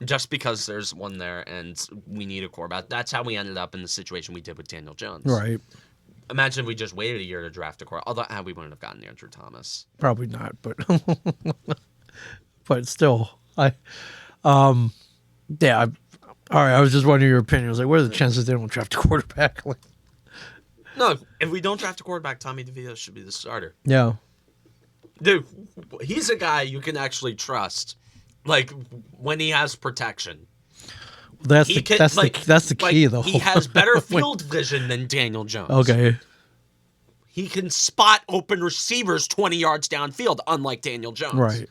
just because there's one there and we need a quarterback. That's how we ended up in the situation we did with Daniel Jones. Right. Imagine if we just waited a year to draft a quarterback. Although we wouldn't have gotten Andrew Thomas. Probably not, but but still, yeah. All right. I was just wondering your opinion. I was like, what are the chances they don't draft a quarterback? No, if we don't draft a quarterback, Tommy DeVito should be the starter. Yeah. Dude, he's a guy you can actually trust. Like, when he has protection. That's the key, though. He has better field vision than Daniel Jones. Okay. He can spot open receivers 20 yards downfield, unlike Daniel Jones. Right.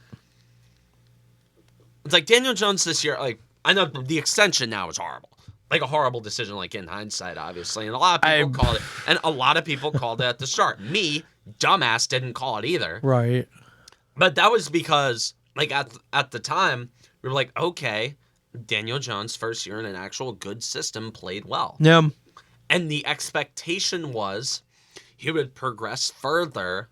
It's like Daniel Jones this year, like, I know the extension now is horrible. Like, a horrible decision, like, in hindsight, obviously. And a lot of people called it. And a lot of people called it at the start. Me, dumbass, didn't call it either. Right. But that was because, like, at the time, we were like, okay, Daniel Jones, first year in an actual good system, played well. Yeah. And the expectation was he would progress further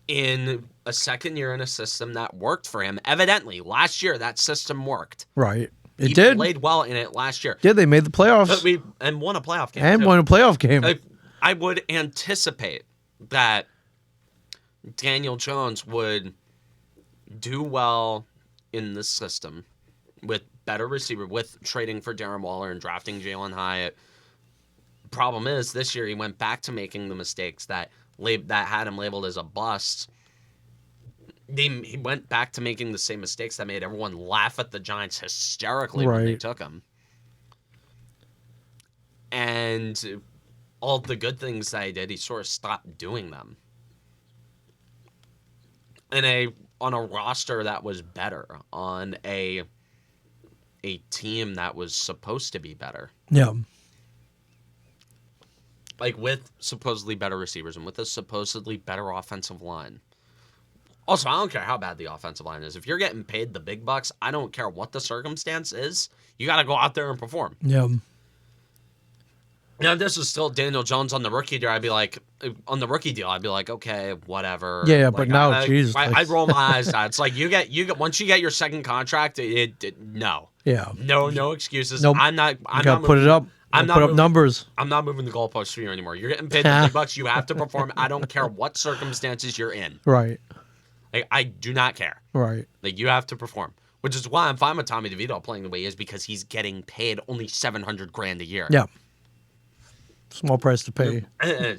in a second year in a system that worked for him. Evidently, last year, that system worked. Right. He did. played well in it last year. Yeah, they made the playoffs. And won a playoff game. And won a playoff game. I would anticipate that Daniel Jones would do well in this system with better receiver, with trading for Darren Waller and drafting Jalen Hyatt. Problem is, this year he went back to making the mistakes that had him labeled as a bust. He went back to making the same mistakes that made everyone laugh at the Giants hysterically when they took him. And all the good things that he did, he sort of stopped doing them. On a roster that was better, on a team that was supposed to be better. Yeah. Like, with supposedly better receivers and with a supposedly better offensive line. Also, I don't care how bad the offensive line is. If you're getting paid the big bucks, I don't care what the circumstance is. You got to go out there and perform. Yeah. Now, if this was still Daniel Jones on the rookie deal, I'd be like, okay, whatever. Yeah, like, but now, Jesus. I'd roll my eyes out. It's like, once you get your second contract, no. Yeah. No excuses. Nope. I'm not put it up. I'm not put moving, up numbers. I'm not moving the goalposts for you anymore. You're getting paid the big bucks. You have to perform. I don't care what circumstances you're in. Right. Like, I do not care. Right. Like, you have to perform. Which is why I'm fine with Tommy DeVito playing the way he is, because he's getting paid only $700,000 a year. Yeah. Small price to pay. And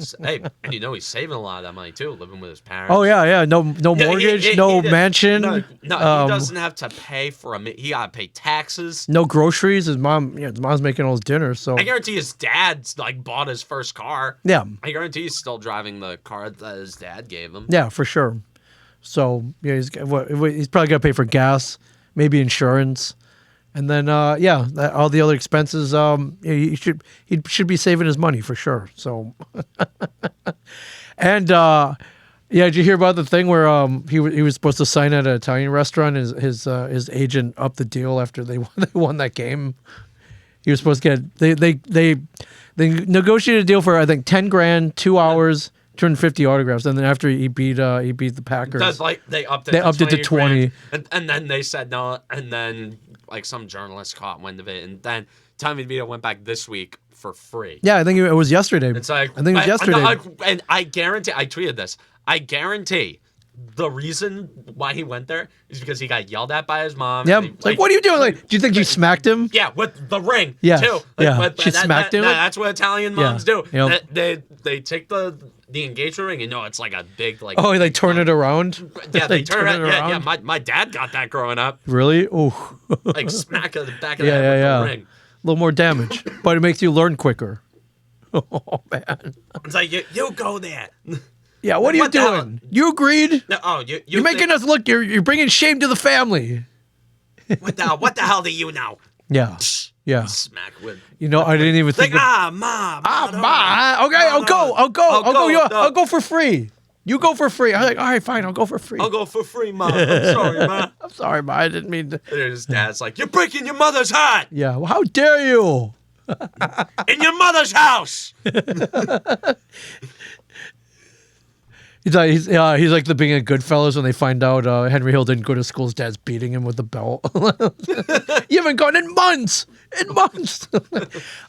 he's saving a lot of that money too, living with his parents. Oh yeah. No mortgage, no mansion. No, he doesn't have to pay for he gotta pay taxes. No groceries. His mom's making all his dinner. So I guarantee his dad's bought his first car. Yeah. I guarantee he's still driving the car that his dad gave him. Yeah, for sure. So yeah, he's probably got to pay for gas maybe insurance, and then all the other expenses. He should be saving his money for sure. So, and did you hear about the thing where he was supposed to sign at an Italian restaurant? His agent upped the deal after they won that game. He was supposed to get they negotiated a deal for I think $10,000, 2 hours, 250 autographs, and then after he beat the Packers, That's like they upped it to 20, and then they said no, and then like some journalist caught wind of it, and then Tommy DeVito went back this week for free. Yeah, I think it was yesterday. It's like I think it was yesterday. And I guarantee, I tweeted this. I guarantee the reason why he went there is because he got yelled at by his mom. Yeah, like what are you doing? Like, do you think she smacked him? Yeah, with the ring. Yeah, too. She smacked him. That's what Italian moms do. Yep. They take the engagement ring, and it's like a big like. Oh, they turn it around. Yeah, they turn it around. Yeah. My dad got that growing up. Really? Oh. Like smack of the back of the head with the ring. A little more damage, but it makes you learn quicker. Oh man! It's like you go there. Yeah, what are you doing? You agreed? No, you're making us look. You're bringing shame to the family. What the hell do you know? Yeah, yeah. Smack with. I didn't even think. Mom. Ma. Okay, I'll go. I'll go for free. You go for free. I'm like, all right, fine. I'll go for free. I'll go for free, Mom. I'm sorry, Ma. I'm sorry, Ma. I didn't mean to. And his dad's like, you're breaking your mother's heart. Yeah. Well, how dare you? In your mother's house. He's like the being of Goodfellas when they find out Henry Hill didn't go to school. His dad's beating him with the belt. You haven't gone in months.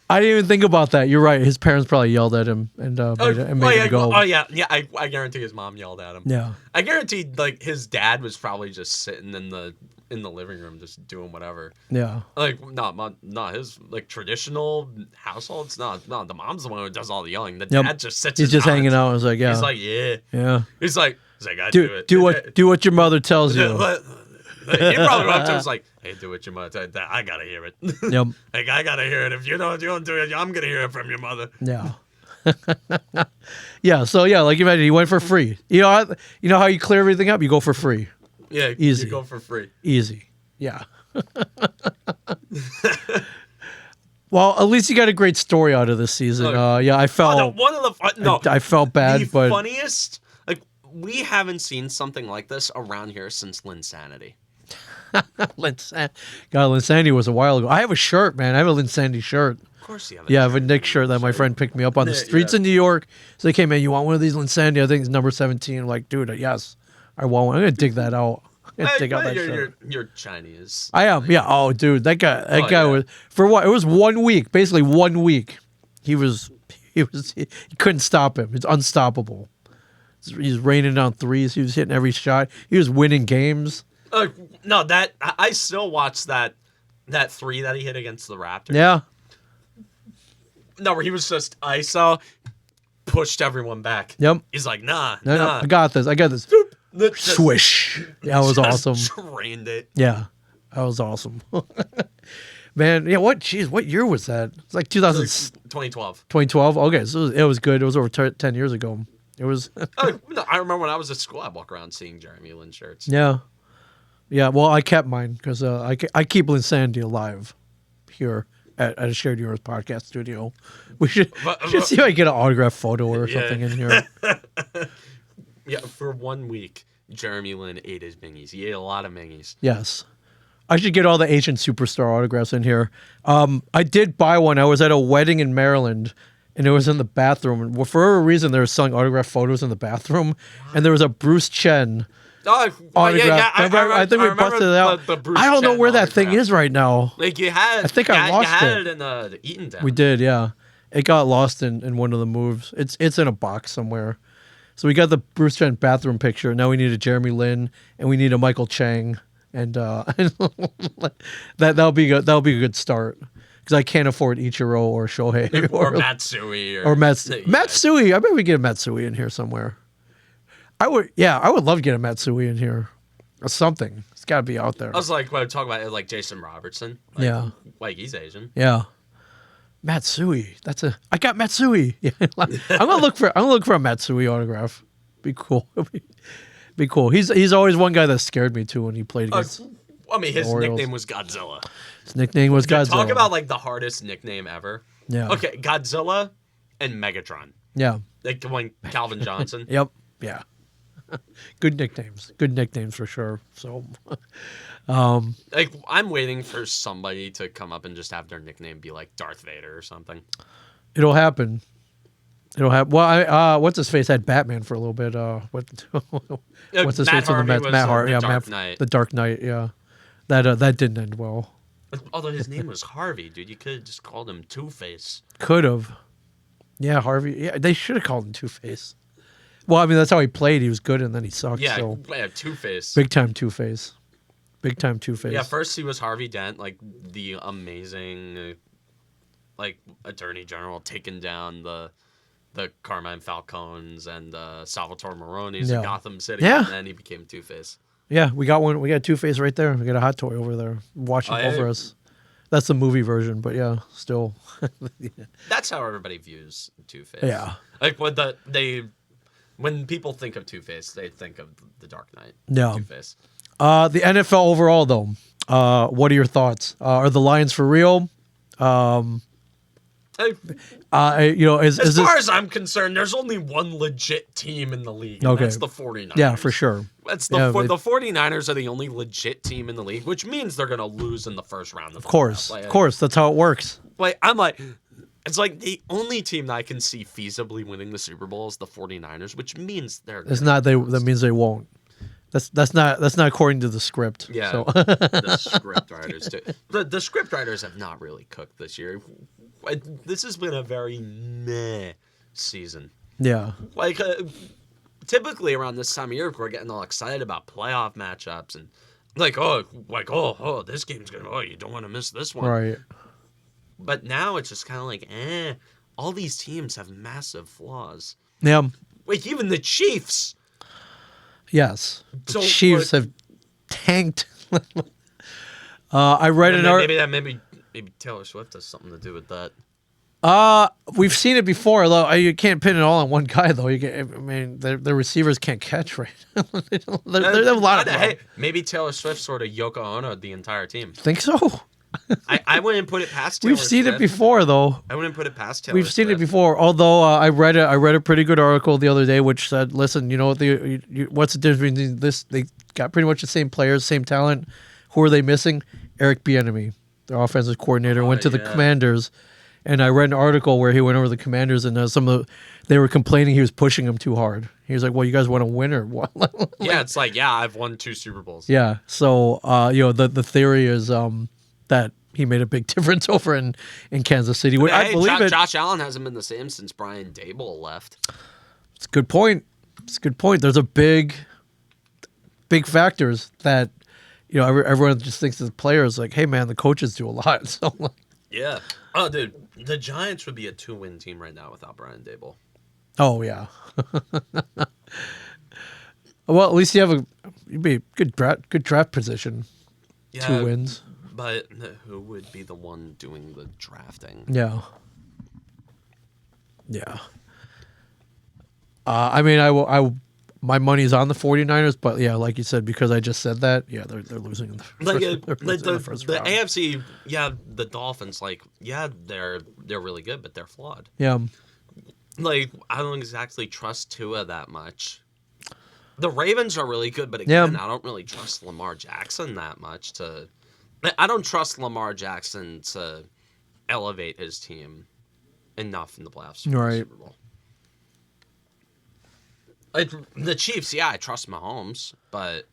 I didn't even think about that. You're right. His parents probably yelled at him and made him go. Oh yeah. I guarantee his mom yelled at him. Yeah. I guarantee like his dad was probably just sitting in the living room just doing whatever. Yeah. Like not his like traditional households. No, the mom's the one who does all the yelling. The dad just sits. He's just hanging out. He's like, yeah. He's like, yeah. Yeah. He's like, I do it. Do what your mother tells you. He probably went up to him, was like, hey, do what your mother tells you. I gotta hear it. Yep. Like I gotta hear it. If you don't do it, I'm gonna hear it from your mother. Yeah. Yeah. So yeah, like you mentioned, he went for free. You know how you clear everything up? You go for free. Yeah, easy. You go for free. Easy. Yeah. Well, at least you got a great story out of this season. I felt I felt bad, but funniest. Like we haven't seen something like this around here since Linsanity. Linsanity was a while ago. I have a shirt, man. I have a Linsanity shirt. Of course you have. I have a Nick shirt that my friend picked me up on the streets in New York. So they came, man, you want one of these Linsanity? I think it's number 17. I'm like, dude, yes, I want one. I'm gonna dig that out. You're Chinese. I am. Yeah. Oh, dude, that guy was for what? It was 1 week, basically 1 week. He couldn't stop him. It's unstoppable. He's raining down threes. He was hitting every shot. He was winning games. No, I still watch that three that he hit against the Raptors. Yeah. No, where he was just ISO, pushed everyone back. Yep. He's like, nah. I got this. Swish. That was awesome. Drained it. Yeah. That was awesome. Man, yeah, what year was that? It's like 2012. 2012? Okay, so it was good. It was over 10 years ago. It was... No, I remember when I was at school, I'd walk around seeing Jeremy Lin shirts. Yeah. Yeah, well, I kept mine because I keep Linsanity alive here at a Shared Yours podcast studio. We should see if I can get an autograph photo or something in here. Yeah, for 1 week, Jeremy Lin ate his mingies. He ate a lot of mingies. Yes. I should get all the Asian superstar autographs in here. I did buy one. I was at a wedding in Maryland, and it was in the bathroom. And for a reason, they were selling autograph photos in the bathroom, and there was a Bruce Chen autograph. Yeah. I think we busted it out. I don't know where that thing is right now. Like you had, I think I lost it. You had it in the Eatontown. We did, yeah. It got lost in one of the moves. It's in a box somewhere. So we got the Bruce Chen bathroom picture. Now we need a Jeremy Lin, and we need a Michael Chang, and that'll be good. That'll be a good start because I can't afford Ichiro or Shohei or Matsui or Matsui. I bet we get a Matsui in here somewhere. I would love to get a Matsui in here or something. It's got to be out there. I was like, when I talk about it, like Jason Robertson. Like he's Asian. Yeah. Matsui. I got Matsui. Yeah. I'm gonna look for a Matsui autograph. Be cool. Be cool. He's always one guy that scared me too when he played against. I mean, his Orioles. nickname was Godzilla. His nickname was Godzilla. Talk about like the hardest nickname ever. Yeah. Okay, Godzilla and Megatron. Yeah. Like when Calvin Johnson. Yep. Yeah. Good nicknames. Good nicknames for sure. So, Like I'm waiting for somebody to come up and just have their nickname be like Darth Vader or something. it'll happen. It'll happen. Well, what's his face had Batman for a little bit. What's his Matt face on the Harvey Mets? Matt Hart. the Yeah, Dark Knight. The Dark Knight. Yeah. That didn't end well. Although his name was Harvey, dude, you could have just called him Two-Face. Could have. Yeah, Harvey. Yeah, they should have called him Two-Face. Well, I mean, that's how he played. He was good, and then he sucked. Yeah, So yeah, Two-Face. big time Two-Face. Big time Two-Face. Yeah, first he was Harvey Dent, like the amazing, like attorney general, taking down the Carmine Falcones and Salvatore Maronis Yeah. in Gotham City. Yeah. And then he became Two-Face. Yeah, we got one. We got Two-Face right there. We got a hot toy over there watching over us. That's the movie version, but yeah, still. That's how everybody views Two-Face. Yeah. Like when people think of Two-Face, they think of the Dark Knight. Yeah. Two-Face. The NFL overall, though, what are your thoughts? Are the Lions for real? Is As this? far as I'm concerned, there's only one legit team in the league. And Okay. That's the 49ers. Yeah, for sure. That's Yeah, the 49ers are the only legit team in the league, which means they're going to lose in the first round. Of course, that's how it works. Like, I'm like, it's like the only team that I can see feasibly winning the Super Bowl is the 49ers, which means they're. It's not they. That means they won't. That's not according to the script. Yeah, So. the script writers too. The script writers have not really cooked this year. This has been a very meh season. Yeah. Like typically around this time of year, we're getting all excited about playoff matchups and oh, this game's gonna. You don't want to miss this one. Right. But now it's just kind of like, all these teams have massive flaws. Yeah. Like even the Chiefs. Yes. The So, Chiefs have tanked. I read an article. Maybe Taylor Swift has something to do with that. We've seen it before, though. You can't pin it all on one guy, though. The receivers can't catch right. There's a lot of. Hey, maybe Taylor Swift sort of Yoko Ono the entire team. Think so? I wouldn't put it past Taylor We've seen Swift. it before, though. I wouldn't put it past Taylor We've seen it Swift. before. Although I read a pretty good article the other day which said, listen, you know what what's the difference between this? They got pretty much the same players, same talent. Who are they missing? Eric Bieniemy, their offensive coordinator, went to the Commanders. And I read an article where he went over the Commanders, and they were complaining he was pushing them too hard. He was like, "Well, you guys want to win or what?" Yeah, it's like, I've won 2 Super Bowls. Yeah. So, the theory is that he made a big difference over in Kansas City. I believe it. Josh Allen hasn't been the same since Brian Daboll left. It's a good point. There's a big factors that everyone just thinks the players like, hey man, the coaches do a lot. So Yeah. Oh, dude, the Giants would be a 2-win team right now without Brian Daboll. oh yeah. Well, at least you'd be a good draft position. Yeah, 2 wins. But who would be the one doing the drafting? Yeah. Yeah. I mean, my money's on the 49ers, but yeah, like you said, because I just said that, yeah, they're losing in the first The round. AFC, the Dolphins, they're really good, but they're flawed. Yeah. Like, I don't exactly trust Tua that much. The Ravens are really good, but again, I don't really trust Lamar Jackson that much I don't trust Lamar Jackson to elevate his team enough in the playoffs for the Super Bowl. Like, the Chiefs, I trust Mahomes, but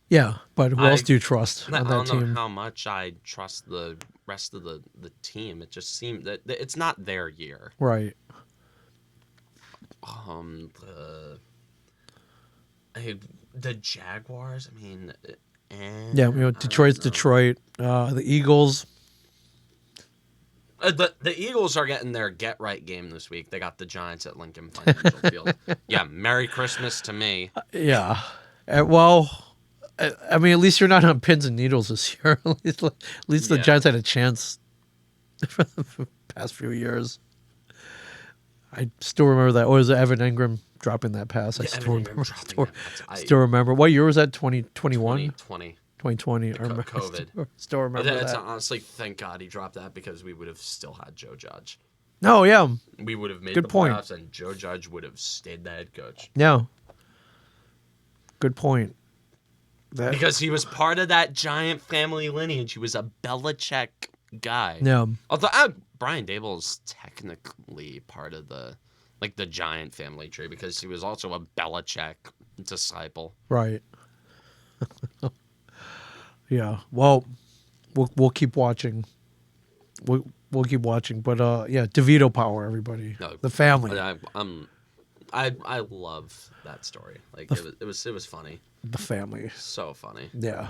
but who else do you trust on that I don't team? know how much I trust the rest of the team. It just seemed that it's not their year. Right. The Jaguars. I mean, Detroit's Detroit. The Eagles. The Eagles are getting their get right game this week. They got the Giants at Lincoln Financial Field. Yeah, Merry Christmas to me. Yeah. Well, I mean, at least you're not on pins and needles this year. at least the Giants had a chance for the past few years. I still remember that. Was it Evan Ingram dropping that pass? I still remember. Still remember. What year was that? 2021? 2020. 2020. I remember, COVID. still remember It's that. honestly, thank God he dropped that because we would have still had Joe Judge. No, yeah, We would have made Good the point. playoffs, and Joe Judge would have stayed the head coach yeah. Good point. That, because he was part of that giant family lineage. He was a Belichick guy. yeah, Although Brian Dable's technically part of the giant family tree because he was also a Belichick disciple. right. Yeah. Well, we'll keep watching. We'll keep watching, but yeah, DeVito power, everybody, No, the family, I love that story. Like it was funny, the family. so funny. Yeah.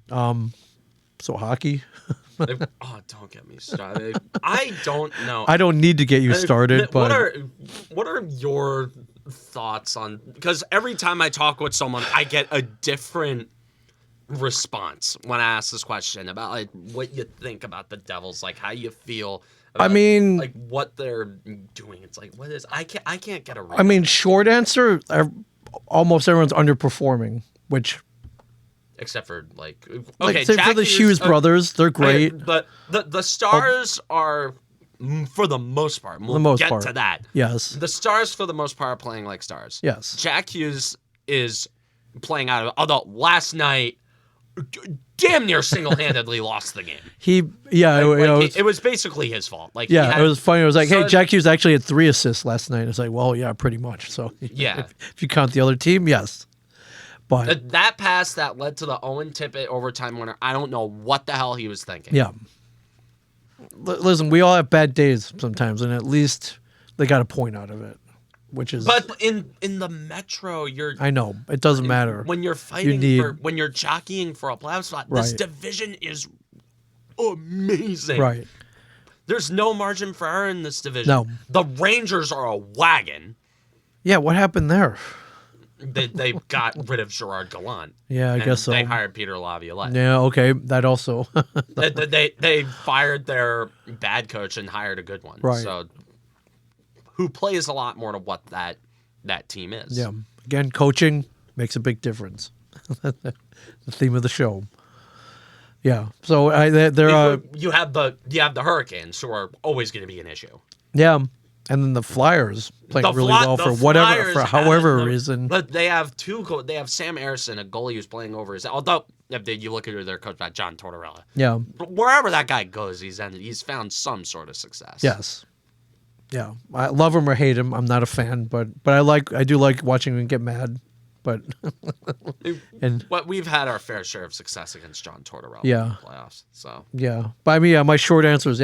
So hockey. Oh, don't get me started. I don't know. I don't need to get you started, but what are your thoughts on? Because every time I talk with someone, I get a different response when I ask this question about like what you think about the Devils, like how you feel. About, I mean, like what they're doing. It's like what is I can't get a read. I mean, short answer, almost everyone's underperforming, which except for like like say for the Hughes brothers, they're great. But the Stars are for the most part. We'll get to that. Yes. The Stars for the most part are playing like stars. Yes. Jack Hughes is playing out of it. Although last night damn near single-handedly lost the game. It was basically his fault. Like it was funny. It was like, hey, Jack Hughes actually had 3 assists last night. It's like, well, yeah, pretty much. So yeah, if you count the other team, yes. But that pass that led to the Owen Tippett overtime winner, I don't know what the hell he was thinking. Yeah. Listen, we all have bad days sometimes, and at least they got a point out of it, which is. But in the Metro, I know it doesn't matter when you're fighting when you're jockeying for a playoff spot. This division is amazing. Right. There's no margin for error in this division. No. The Rangers are a wagon. Yeah, what happened there? They got rid of Gerard Gallant. Yeah, I guess so. They hired Peter Laviolette. Yeah, okay, that also. they fired their bad coach and hired a good one. Right. So, who plays a lot more to what that team is. Yeah. Again, coaching makes a big difference. The theme of the show. Yeah. So you have the Hurricanes, who are always going to be an issue. Yeah. And then the Flyers playing really well for however reason. But they have they have Sam Erison, a goalie who's playing over his. Although if you look at their coach, John Tortorella. Yeah. But wherever that guy goes, he's found some sort of success. Yes. Yeah. I love him or hate him. I'm not a fan, but I do like watching him get mad. But we've had our fair share of success against John Tortorella in the playoffs. So yeah. But I mean, my short answer is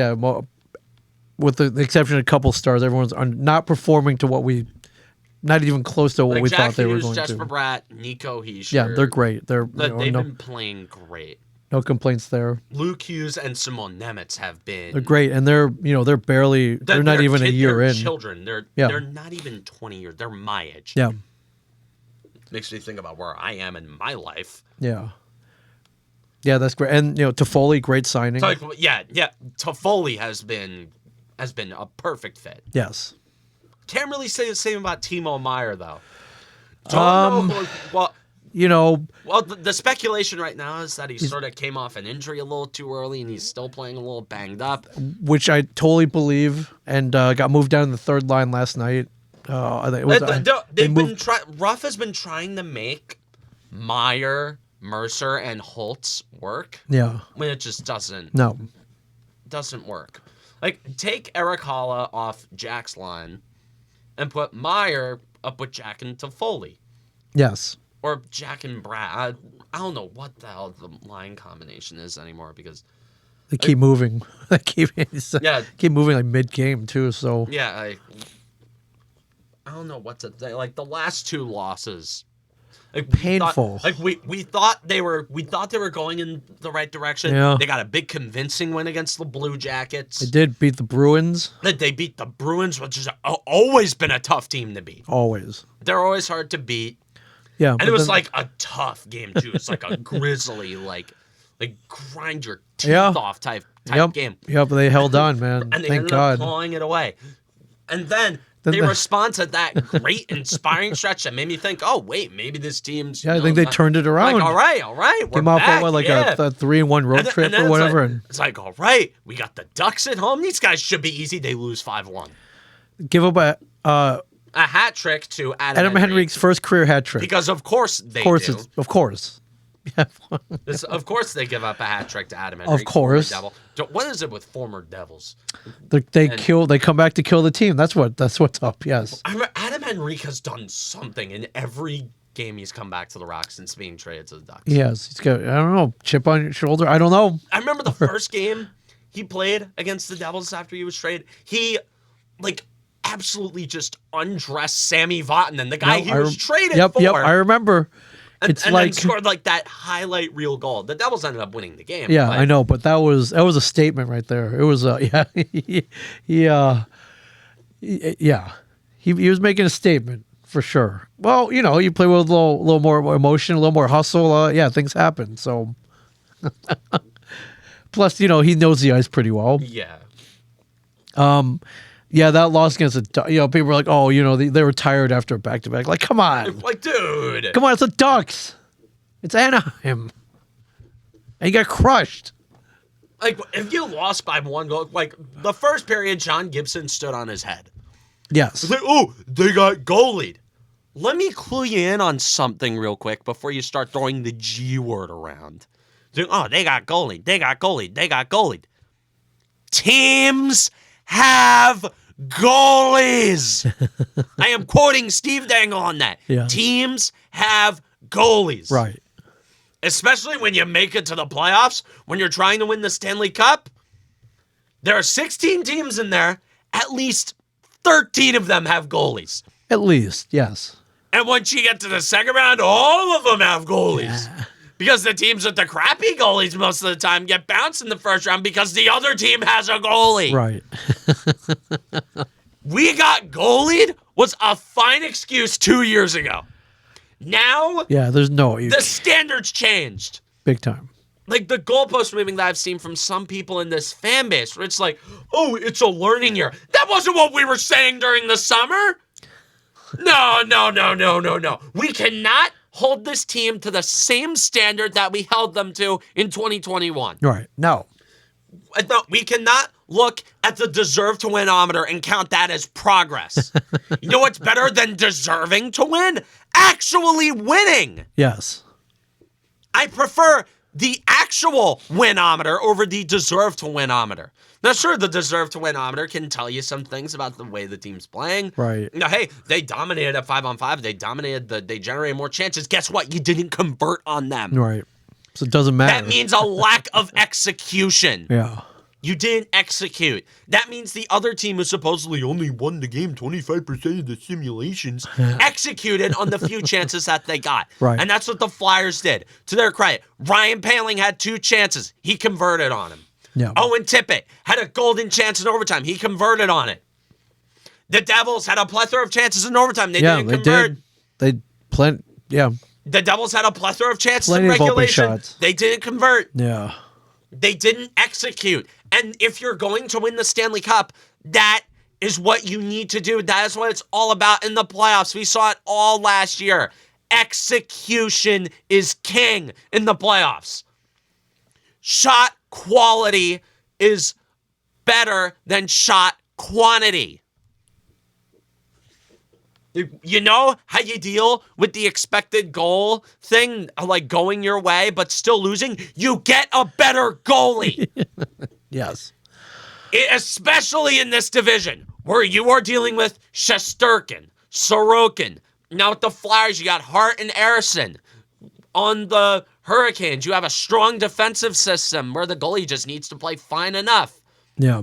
with the exception of a couple stars, everyone's not performing to not even close to what we thought they were going to. Jesper Bratt, Nico Hischier. Yeah, they're great. They've been playing great. No complaints there. Luke Hughes and Simon Nemec have been. They're great, and they're barely. They're not even a year in. Children. They're not even 20 years. They're my age. Yeah. Makes me think about where I am in my life. Yeah. Yeah, that's great, and Toffoli, great signing. Yeah. Toffoli has been a perfect fit. Yes. Can't really say the same about Timo Meyer though. Don't know. Well, the speculation right now is that he sort of came off an injury a little too early, and he's still playing a little banged up. Which I totally believe, and got moved down to the third line last night. I think it was. Ruff has been trying to make Meyer, Mercer, and Holtz work. Yeah. When it just doesn't. No. Doesn't work. Like, take Eric Holla off Jack's line and put Meyer up with Jack and Toffoli. Yes. Or Jack and Brad. I don't know what the hell the line combination is anymore because they keep moving. They keep moving like mid-game too. So yeah, I don't know what to say. Like the last 2 losses, painful. We thought they were going in the right direction. Yeah. They got a big convincing win against the Blue Jackets. They did beat the Bruins. They beat the Bruins, which has always been a tough team to beat. Always. They're always hard to beat. Yeah. And it was like a tough game too. It's like a grisly, like grind your teeth off type game. Yep, they held on, man. And they Thank ended God. up clawing it away. And then They respond to that great, inspiring stretch that made me think, oh, wait, maybe this team's... Yeah, I think they turned it around. Like, all right, we're Came off back. of, a 3-1 road trip or whatever. It's like, all right, we got the Ducks at home. These guys should be easy. They lose 5-1. Give up a hat trick to Adam Henrique's first career hat trick. Because of course they do. Of course. Yeah. Of course they give up a hat trick to Adam Henrique. Of course. Devil. What is it with former Devils? They come back to kill the team. That's what's up. Yes. I remember Adam Henrique has done something in every game he's come back to the Rocks since being traded to the Ducks. Yes, he's got, I don't know, chip on your shoulder. I don't know. I remember the first game he played against the Devils after he was traded. He absolutely just undressed Sammy Vatanen, the guy he was traded for. Yep, I remember. And then scored that highlight reel goal. The Devils ended up winning the game. Yeah, I know, but that was a statement right there. It was he was making a statement for sure. Well, you play with a little more emotion, a little more hustle. Things happen. So, plus, he knows the ice pretty well. Yeah. Yeah, that loss against people were like, oh, they were tired after a back-to-back. Like, come on. Like, dude. Come on, it's the Ducks. It's Anaheim. And you got crushed. Like, if you lost by 1 goal, like, the first period, John Gibson stood on his head. Yes. It's like, oh, they got goalied. Let me clue you in on something real quick before you start throwing the G word around. Like, oh, they got goalied. They got goalied. They got goalied. Teams have goalies. I am quoting Steve Dangle on that. Yeah. Teams have goalies. Right. Especially when you make it to the playoffs, when you're trying to win the Stanley Cup. There are 16 teams in there. At least 13 of them have goalies. At least, yes. And once you get to the second round, all of them have goalies. Yeah. Because the teams with the crappy goalies most of the time get bounced in the first round because the other team has a goalie. Right. We got goalied was a fine excuse 2 years ago. Now, the standards changed. Big time. Like the goalpost moving that I've seen from some people in this fan base, where it's like, oh, it's a learning year. That wasn't what we were saying during the summer. No. We cannot hold this team to the same standard that we held them to in 2021. Right. No. We cannot look at the deserve to win-ometer and count that as progress. You know what's better than deserving to win? Actually winning. Yes. I prefer the actual win-ometer over the deserve to win-ometer. Now, sure, the deserve to win-ometer can tell you some things about the way the team's playing. Right. Now, hey, they dominated at 5-on-5. They generated more chances. Guess what? You didn't convert on them. Right. So it doesn't matter. That means a lack of execution. Yeah. You didn't execute. That means the other team who supposedly only won the game 25% of the simulations executed on the few chances that they got. Right. And that's what the Flyers did. To their credit, Ryan Poehling had 2 chances. He converted on them. Yeah. Owen Tippett had a golden chance in overtime. He converted on it. The Devils had a plethora of chances in overtime. They didn't convert. Yeah. The Devils had a plethora of chances Plenty in of open regulation. shots. They didn't convert. Yeah. They didn't execute. And if you're going to win the Stanley Cup, that is what you need to do. That is what it's all about in the playoffs. We saw it all last year. Execution is king in the playoffs. Shot quality is better than shot quantity. You know how you deal with the expected goal thing, like going your way but still losing? You get a better goalie. Yes. Especially in this division where you are dealing with Shesterkin, Sorokin. Now with the Flyers, you got Hart and Arison. On the Hurricanes, you have a strong defensive system where the goalie just needs to play fine enough. Yeah.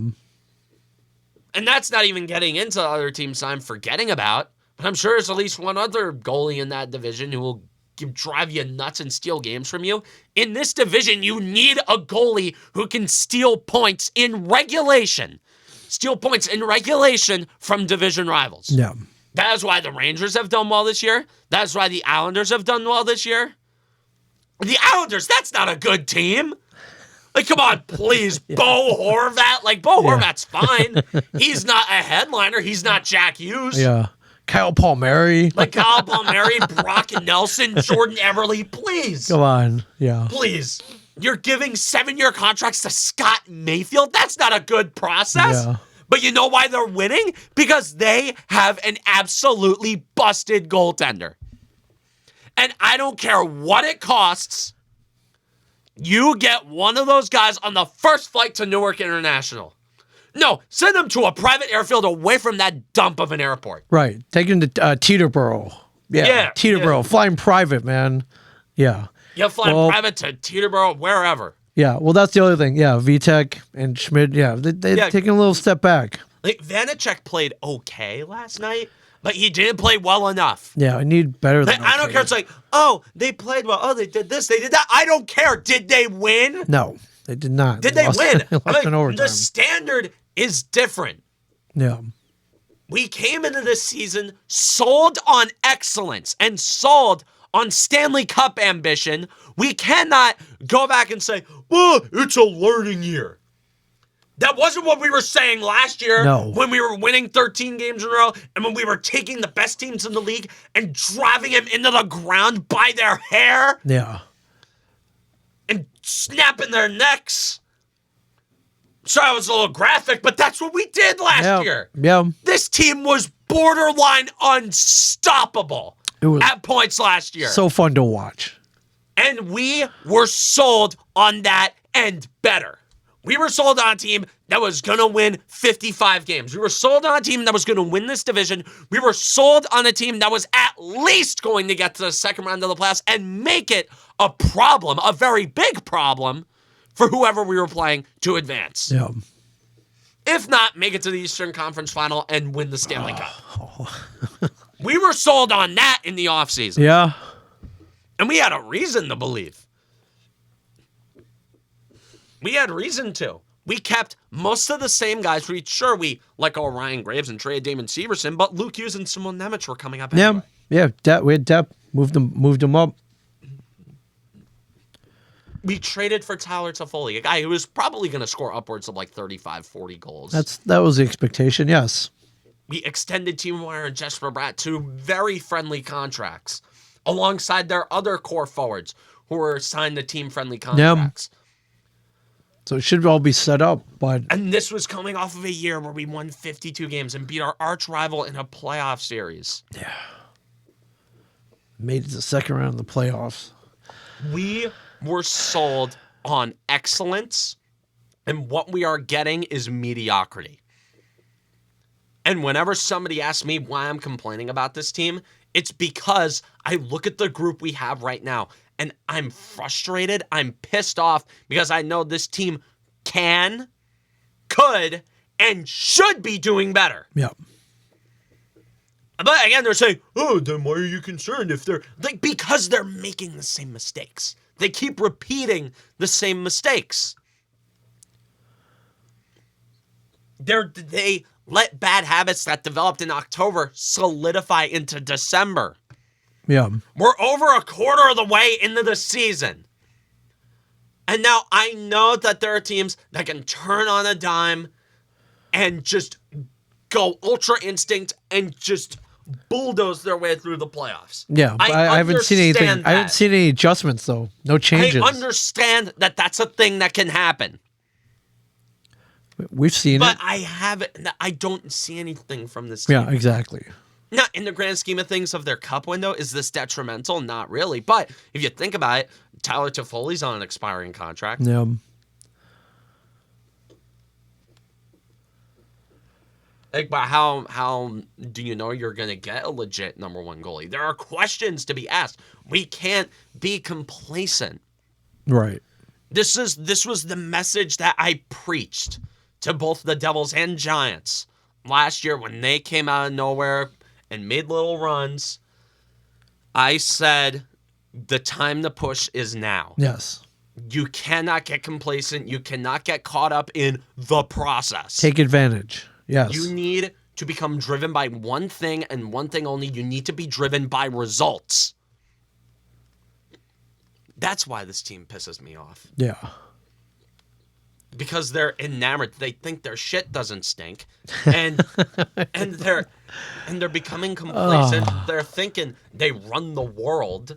And that's not even getting into other teams I'm forgetting about. But I'm sure there's at least one other goalie in that division who will drive you nuts and steal games from you. In this division, you need a goalie who can steal points in regulation. Steal points in regulation from division rivals. Yeah. That is why the Rangers have done well this year. That is why the Islanders have done well this year. The Islanders, that's not a good team. Like, come on, please, Bo Horvat. Like, Bo Horvat's fine. He's not a headliner. He's not Jack Hughes. Yeah. Kyle Palmieri. Like Kyle Palmieri, Brock Nelson, Jordan Eberle. Please. Come on. Yeah. Please. You're giving 7-year contracts to Scott Mayfield? That's not a good process. Yeah. But you know why they're winning? Because they have an absolutely busted goaltender. And I don't care what it costs. You get one of those guys on the first flight to Newark International. No, send them to a private airfield away from that dump of an airport. Right. Take him to Teterboro. Yeah. Teterboro. Flying private, man. Yeah. You fly private to Teterboro, wherever. Yeah. Well, that's the other thing. Yeah. Vitek and Schmidt. Yeah. They're taking a little step back. Like, Vanacek played okay last night, but he didn't play well enough. Yeah. I need better than I don't care. It's like, oh, they played well. Oh, they did this. They did that. I don't care. Did they win? No, they did not. Did they win? They lost in overtime. The standard is different. Yeah. We came into this season sold on excellence and sold on Stanley Cup ambition. We cannot go back and say, well, it's a learning year. That wasn't what we were saying last year when we were winning 13 games in a row and when we were taking the best teams in the league and driving them into the ground by their hair. Yeah. And snapping their necks. Sorry, I was a little graphic, but that's what we did last year. Yeah. This team was borderline unstoppable at points last year. So fun to watch. And we were sold on that and better. We were sold on a team that was going to win 55 games. We were sold on a team that was going to win this division. We were sold on a team that was at least going to get to the second round of the playoffs and make it a problem, a very big problem, for whoever we were playing to advance. Yeah. If not, make it to the Eastern Conference Final and win the Stanley Cup. We were sold on that in the offseason. Yeah. And we had a reason to believe. We had reason to. We kept most of the same guys. We let go of Ryan Graves and traded Damon Severson, but Luke Hughes and Simon Nemec were coming up anyway. Yeah. We had depth. Moved them up. We traded for Tyler Toffoli, a guy who was probably going to score upwards of like 35, 40 goals. That was the expectation, yes. We extended Timo Meier and Jesper Bratt to very friendly contracts alongside their other core forwards who were signed to team-friendly contracts. Yeah. So it should all be set up, but... And this was coming off of a year where we won 52 games and beat our arch rival in a playoff series. Yeah. Made it to the second round of the playoffs. We were sold on excellence, and what we are getting is mediocrity. And whenever somebody asks me why I'm complaining about this team, it's because I look at the group we have right now, and I'm frustrated, I'm pissed off, because I know this team can, could, and should be doing better. Yeah. But again, they're saying, oh, then why are you concerned if they're... like, because they're making the same mistakes. They keep repeating the same mistakes. They let bad habits that developed in October solidify into December. Yeah. We're over a quarter of the way into the season. And now I know that there are teams that can turn on a dime and just go ultra instinct and just bulldoze their way through the playoffs. Yeah, I haven't seen anything. I haven't seen any adjustments though. No changes. I understand that that's a thing that can happen. We've seen but it. I don't see anything from this team. Yeah, exactly. Now, in the grand scheme of things of their cup window, is this detrimental? Not really. But if you think about it, Tyler Toffoli's on an expiring contract. Yeah. Like, but how do you know you're going to get a legit number one goalie? There are questions to be asked. We can't be complacent. Right. This was the message that I preached to both the Devils and Giants last year when they came out of nowhere and made little runs. I said the time to push is now. Yes. You cannot get complacent. You cannot get caught up in the process. Take advantage. Yes. You need to become driven by one thing and one thing only. You need to be driven by results. That's why this team pisses me off. Yeah. because they're enamored. They think their shit doesn't stink, and and they're becoming complacent. They're thinking they run the world.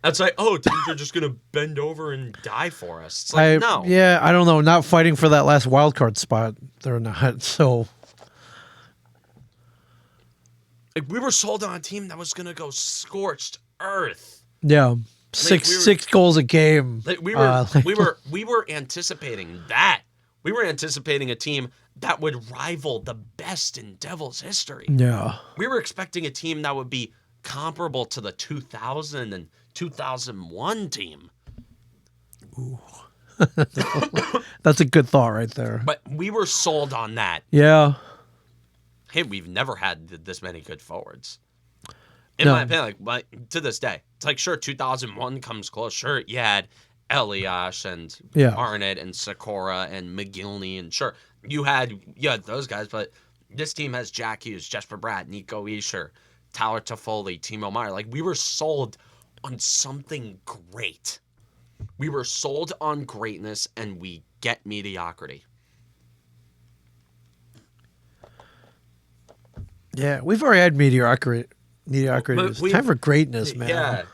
It's like, oh, teams are just gonna bend over and die for us. It's like, no. Yeah, I don't know. Not fighting for that last wild card spot. They're not. So Like, we were sold on a team that was gonna go scorched earth. yeah, six goals a game. Like, we were anticipating that. We were anticipating a team that would rival the best in Devils history. Yeah. We were expecting a team that would be comparable to the 2000 and 2001 team. Ooh. That's a good thought right there. But we were sold on that. Yeah. Hey, we've never had this many good forwards. In No. my opinion, like, to this day. It's like, sure, 2001 comes close. Sure, you had Elias and Arnett and Sikora and McGillney. And sure, you had those guys. But this team has Jack Hughes, Jesper Bratt, Nico Escher, Tyler Toffoli, Timo Meier. Like, we were sold on something great. We were sold on greatness, and we get mediocrity. Yeah, we've already had mediocrity. It's time for greatness, man.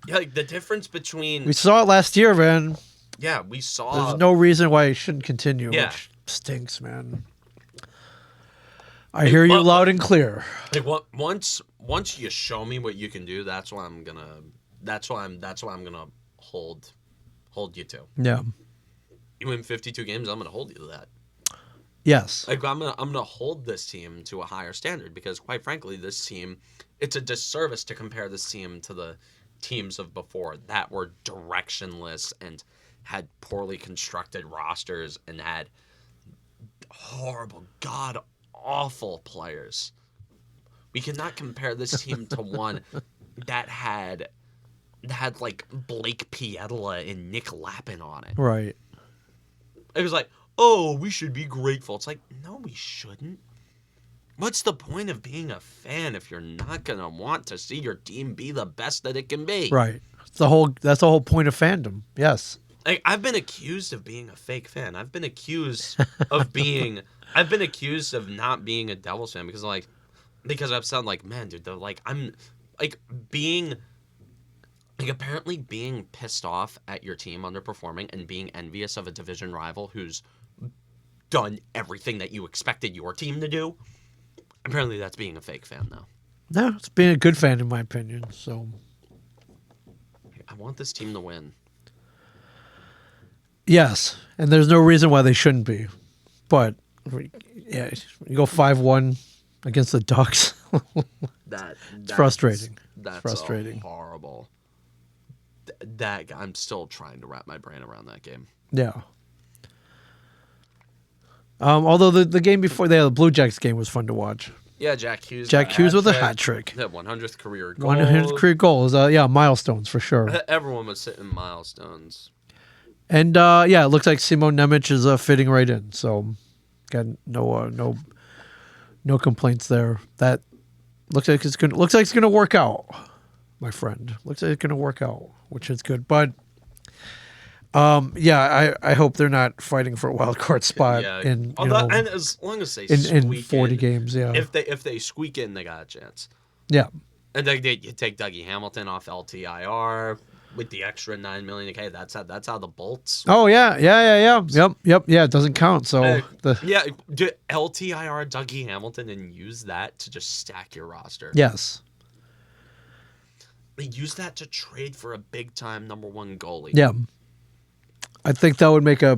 Yeah, like the difference between... We saw it last year, man. Yeah, we saw... There's no reason why it shouldn't continue, Yeah. which stinks, man. I hear you loud and clear. Like, once you show me what you can do, that's why I'm gonna hold you to. Yeah. You win 52 games, I'm gonna hold you to that. Yes. Like, I'm gonna hold this team to a higher standard because, quite frankly, this team, it's a disservice to compare this team to the teams of before that were directionless and had poorly constructed rosters and had horrible, god awful players. We cannot compare this team to one that had like Blake Pietila and Nick Lappin on it. Right. It was like, oh, we should be grateful. It's like, no, we shouldn't. What's the point of being a fan if you're not gonna want to see your team be the best that it can be? Right. That's the whole point of fandom. Yes. Like, I've been accused of being a fake fan. I've been accused of not being a Devils fan because I've sounded like, man, dude, I'm like being like apparently being pissed off at your team underperforming and being envious of a division rival who's done everything that you expected your team to do. Apparently that's being a fake fan now. No, it's being a good fan in my opinion. So I want this team to win. yes, and there's no reason why they shouldn't be. But yeah, you go 5-1 against the Ducks. It's frustrating. That's frustrating. Horrible. That I'm still trying to wrap my brain around that game. Yeah. Although the game before the Blue Jackets game was fun to watch. Yeah, Jack Hughes. With a hat trick. Yeah, 100th career goal. 100th career goal is milestones for sure. Everyone was hitting milestones. And it looks like Simon Nemec is fitting right in. So got no complaints there. That looks like it's gonna work out, my friend. Looks like it's gonna work out, which is good. But I hope they're not fighting for a wild card spot and as long as they in 40 games. Yeah, if they squeak in, they got a chance. Yeah, and you take Dougie Hamilton off LTIR with the extra $9 million. Okay, that's how the Bolts. Oh yeah. Yep. Yeah, it doesn't count. So do LTIR Dougie Hamilton and use that to just stack your roster. Yes. They use that to trade for a big time number one goalie. Yeah. I think that would make a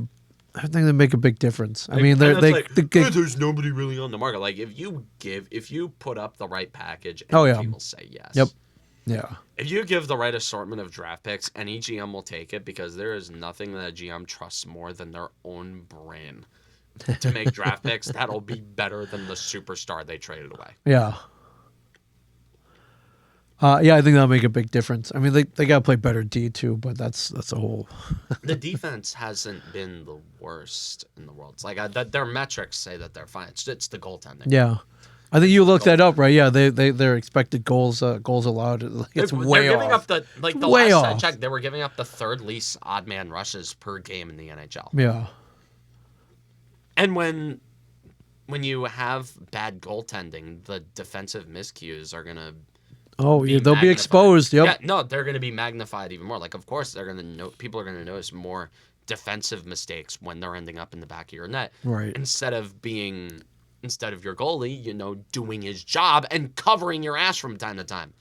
big difference. I mean, there's nobody really on the market. Like if you put up the right package, any will say yes. Yep. Yeah. If you give the right assortment of draft picks, any GM will take it because there is nothing that a GM trusts more than their own brain to make draft picks that'll be better than the superstar they traded away. Yeah. I think that'll make a big difference. I mean, they got to play better D too, but that's a whole. The defense hasn't been the worst in the world. It's like their metrics say that they're fine. It's the goaltending. Yeah, I think you looked that up, right? Yeah, their expected goals allowed. It's way They're giving off. up the Way last I off. checked, they were giving up the third least odd man rushes per game in the NHL. Yeah. And when you have bad goaltending, the defensive miscues are gonna Oh, be yeah, they'll be magnified. exposed. Yep. Yeah, no, they're gonna be magnified even more. Like, of course, people are gonna notice more defensive mistakes when they're ending up in the back of your net, Right. instead of your goalie, doing his job and covering your ass from time to time.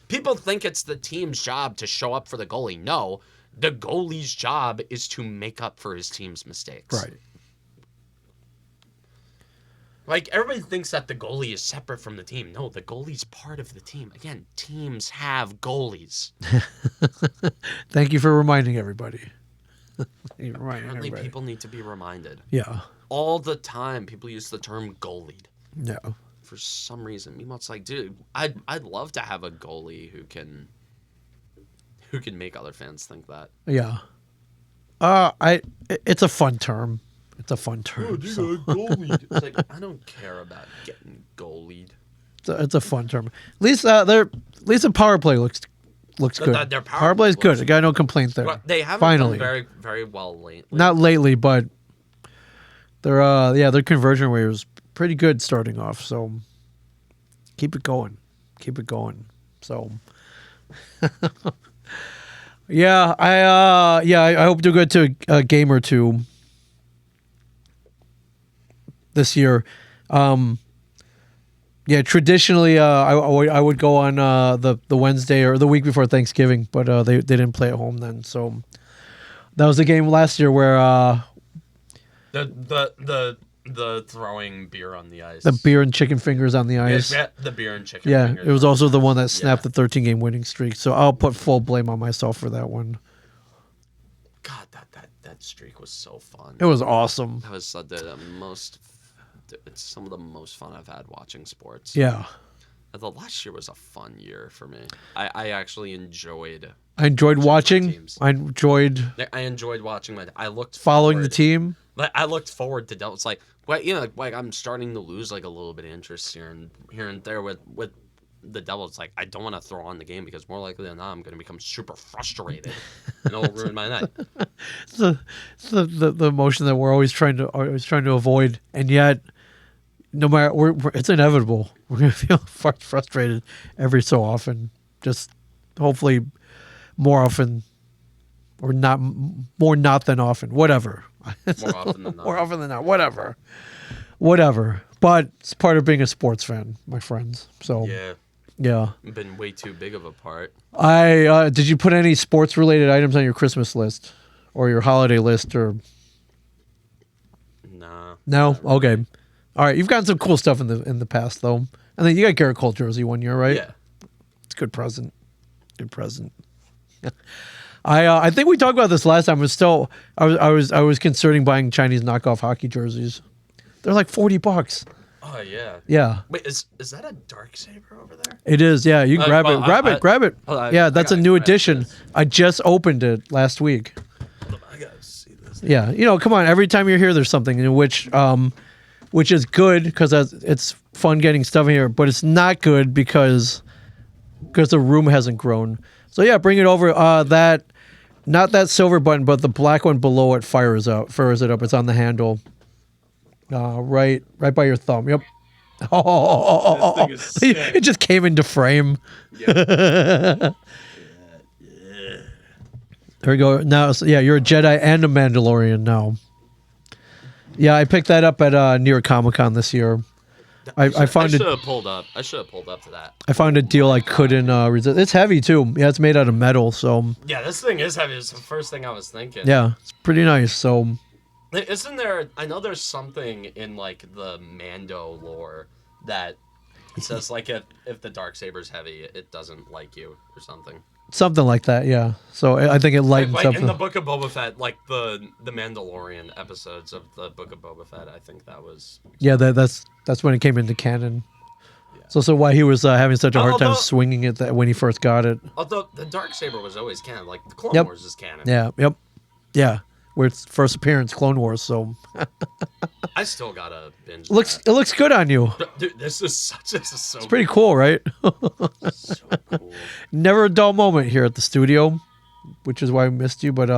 People think it's the team's job to show up for the goalie. No, the goalie's job is to make up for his team's mistakes. Right. Like, everybody thinks that the goalie is separate from the team. No, the goalie's part of the team. Again, teams have goalies. Thank you for reminding everybody. Apparently, people need to be reminded. Yeah. All the time, people use the term goalied. Yeah. For some reason. Meanwhile, it's like, dude, I'd love to have a goalie who can make other fans think that. Yeah. It's a fun term. It's a fun term. Goalied. It's like, I don't care about getting goalied. It's a fun term. At least the power play looks good. Their Power play is good. I got no complaints there. Well, they haven't Finally. done very, very well lately. Not lately, but their conversion rate was pretty good starting off. So keep it going. So I hope to go to a game or two this year. Traditionally, I would go on the Wednesday or the week before Thanksgiving, but they didn't play at home then. So that was the game last year where the throwing beer on the ice, the beer and chicken fingers on the ice. Yeah, the beer and chicken. Yeah, fingers it was on also the the ice. one that snapped Yeah. the 13-game winning streak. So I'll put full blame on myself for that one. God, that streak was so fun. It was awesome. That was it's some of the most fun I've had watching sports. Yeah, The last year was a fun year for me. I actually enjoyed. I enjoyed watching. teams. I enjoyed I enjoyed watching I looked following forward, the team. Like, I looked forward to Devils. Like, like I'm starting to lose like a little bit of interest here and there with the Devils. Like, I don't want to throw on the game because more likely than not, I'm going to become super frustrated and it'll ruin my night. It's the emotion that we're always trying to avoid, and yet, no matter it's inevitable. We're gonna feel frustrated every so often. Just hopefully more often, or not more not than often. Whatever. More often than not. More often than not. Whatever. But it's part of being a sports fan, my friends. So yeah. I've been way too big of a part. Did you put any sports related items on your Christmas list or your holiday list or? Nah. No. Okay. All right. You've gotten some cool stuff in the past though. And then you got Garrett Cole jersey one year, right? Yeah. It's a good present. I think we talked about this last time. I was considering buying Chinese knockoff hockey jerseys. They're like $40. Oh yeah. Yeah. Wait, is that a dark saber over there? It is. Yeah. You can grab well, it. Grab it. hold on, Yeah. I That's a gotta new grab edition. this. I just opened it last week. I gotta see this. Yeah, come on. Every time you're here, there's something in which is good because it's fun getting stuff in here, but it's not good because the room hasn't grown. So yeah, bring it over. Not that silver button, but the black one below it fires it up. It's on the handle, right by your thumb. Yep. Oh, This thing is sick. it just came into frame. Yeah. There we go. Now, so, yeah, you're a Jedi and a Mandalorian now. Yeah, I picked that up at New York Comic Con this year. I found I it. should have pulled up. I should have pulled up to that. I found a deal I couldn't resist. It's heavy too. Yeah, it's made out of metal, so Yeah, this thing is heavy. It's the first thing I was thinking. yeah, it's pretty nice. So Isn't there? I know there's something in like the Mando lore that says like if the Darksaber's heavy, it doesn't like you or something. something like that. Yeah. So I think it lightens Like up. in the Book of Boba Fett, like the Mandalorian episodes of the Book of Boba Fett. I think that was. Yeah, that's when it came into canon. So why he was having such a hard time swinging it that when he first got it. Although the Darksaber was always canon, like the Clone Wars is canon. Yeah. Yep. Yeah. where its first appearance, Clone Wars. So I still gotta binge. it looks good on you. Dude, this is so Pretty cool, right? so cool. Never a dull moment here at the studio, which is why I missed you. But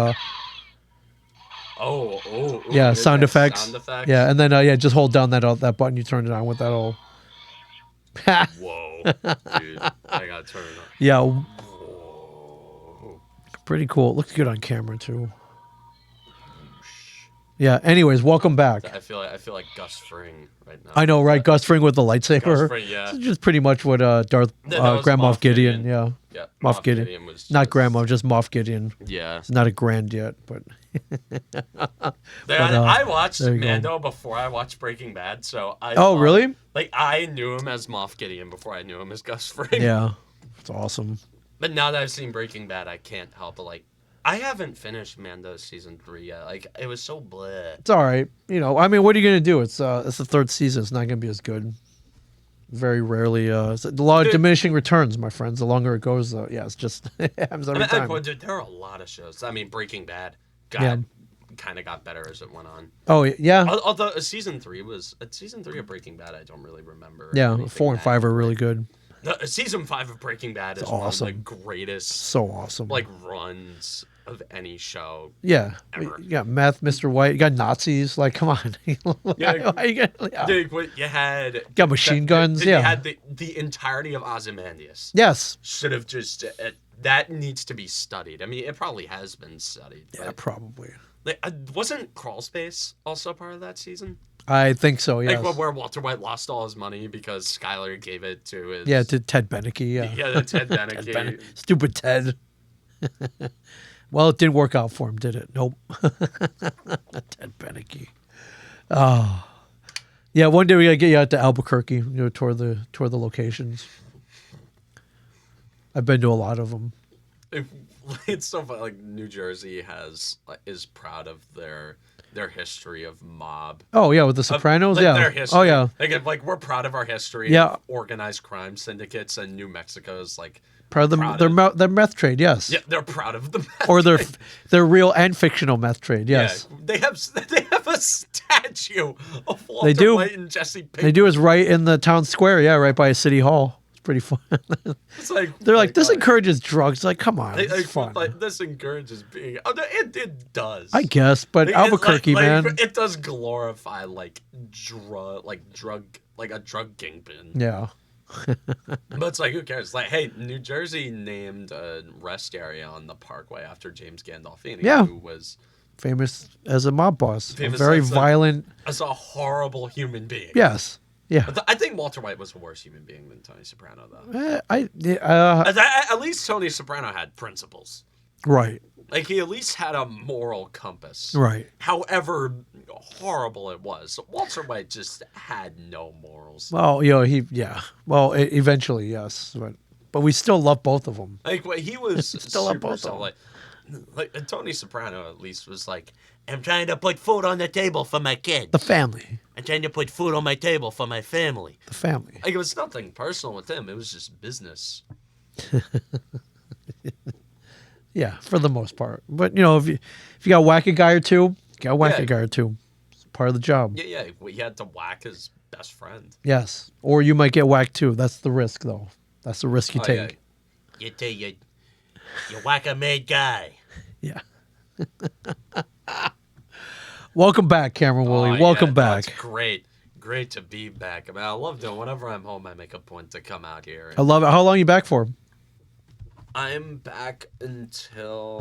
yeah, sound effects. Sound effects. Yeah, and then just hold down that button. You turn it on with that all. Whoa, dude, I gotta turn it on. Yeah, Whoa. pretty cool. It looks good on camera too. Yeah. Anyways, welcome back. I feel like Gus Fring right now. I know, right? Gus Fring with the lightsaber. Gus Fring, yeah. It's just pretty much what Grand Moff Gideon. Yeah. Yeah. Moff Gideon. Was Not Grand Moff, just Moff Gideon. Yeah. It's not a grand yet, but. I watched there you go. Mando before I watched Breaking Bad, so I. Oh, really? Like I knew him as Moff Gideon before I knew him as Gus Fring. Yeah. It's awesome. But now that I've seen Breaking Bad, I can't help but like. I haven't finished Mando season 3 yet. Like it was so bleh. It's all right. You know, I mean, what are you gonna do? It's the third season. It's not gonna be as good. Very rarely. It's a lot of diminishing returns, my friends. The longer it goes, it's just it happens every time. Dude, there are a lot of shows. I mean, Breaking Bad kind of got better as it went on. Oh yeah. Although season 3 of Breaking Bad, I don't really remember. Yeah, 4 and 5 are really good. Season 5 of Breaking Bad is awesome. one of the greatest. So awesome. Like runs of any show. Yeah. Ever. You got meth, Mr. White. You got Nazis. Like, come on. Dude, you had got machine guns. You had the entirety of Ozymandias. Yes. Should have just that needs to be studied. I mean, it probably has been studied. Yeah, probably. Like, wasn't Crawl Space also part of that season? I think so. Yes. Like where Walter White lost all his money because Skyler gave it to his. Yeah, to Ted Beneke. Yeah. Yeah, Ted Beneke. Stupid Ted. Well, it didn't work out for him, did it? Nope. Ted Beneke. Oh. Yeah, one day we gotta get you out to Albuquerque. You know, tour the locations. I've been to a lot of them. It's so funny. Like New Jersey is proud of their history of mob. Oh yeah, with the Sopranos. Like, yeah. Their history. Oh yeah. Like we're proud of our history. Yeah. Of organized crime syndicates, and New Mexico's like. Proud of their meth trade, yes. Yeah, they're proud of the meth or trade. their real and fictional meth trade, yes. Yeah, they have a statue of Walter They do. White and Jesse Pinkman. They do. It's right in the town square, yeah, right by City Hall. It's pretty fun. It's like they're like, this encourages drugs. Like, come on, it's fun. Like, this encourages being. Oh, it does. I guess, but Albuquerque, man, it does glorify like a drug kingpin. Yeah. But it's like, who cares? Like, hey, New Jersey named a rest area on the Parkway after James Gandolfini, who was famous as a mob boss, very violent, as a horrible human being. Yes, yeah. I think Walter White was a worse human being than Tony Soprano, though. At least Tony Soprano had principles. Right. Like, he at least had a moral compass. Right. However horrible it was. Walter White just had no morals. Well, Well, eventually, yes. But we still love both of them. Like, he was still love both of them. Like, Tony Soprano, at least, was like, I'm trying to put food on the table for my kids. The family. I'm trying to put food on my table for my family. The family. Like, it was nothing personal with him. It was just business. Yeah, for the most part. But, if you got to whack a guy or two, you got to whack a guy or two. It's part of the job. Yeah. He had to whack his best friend. Yes. Or you might get whacked too. That's the risk, though. That's the risk you take. Yeah. You whack a made guy. Yeah. Welcome back, Cameron Woolley. Welcome back. That's great. Great to be back. I mean, I love doing. Whenever I'm home, I make a point to come out here. I love it. How long are you back for? I'm back until...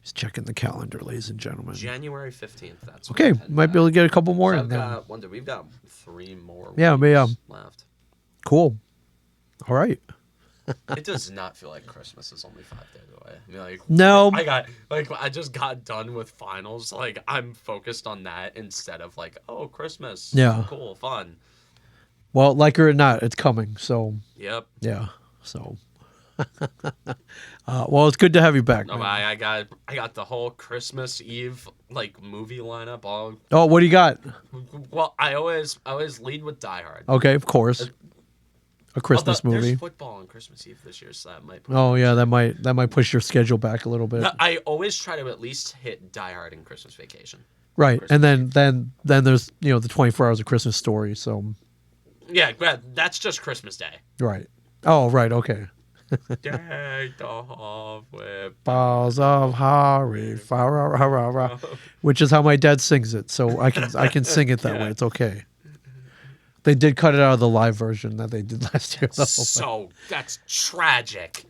He's checking the calendar, ladies and gentlemen. January 15th. That's okay. Might be able to get a couple more in there. We've got 3 more weeks left. Cool. All right. It does not feel like Christmas is only 5 days away. I mean, like, no. I just got done with finals. Like, I'm focused on that instead of like, oh, Christmas. Yeah. Cool, fun. Well, like it or not, it's coming. So. Yep. Yeah. So. Well, it's good to have you back. No, I got the whole Christmas Eve like movie lineup all. Oh, what do you got? Well, I always lead with Die Hard. Okay, of course. a Christmas Although, movie. There's football on Christmas Eve this year, so that might. Oh yeah, that might push your schedule back a little bit. I always try to at least hit Die Hard and Christmas Vacation. Right, Christmas and then there's the 24 Hours of Christmas Story. So yeah, that's just Christmas Day. right. Oh right, okay. Day off with Balls of Harry, which is how my dad sings it. So I can sing it that way. It's okay. They did cut it out of the live version that they did last year. Though. So that's tragic.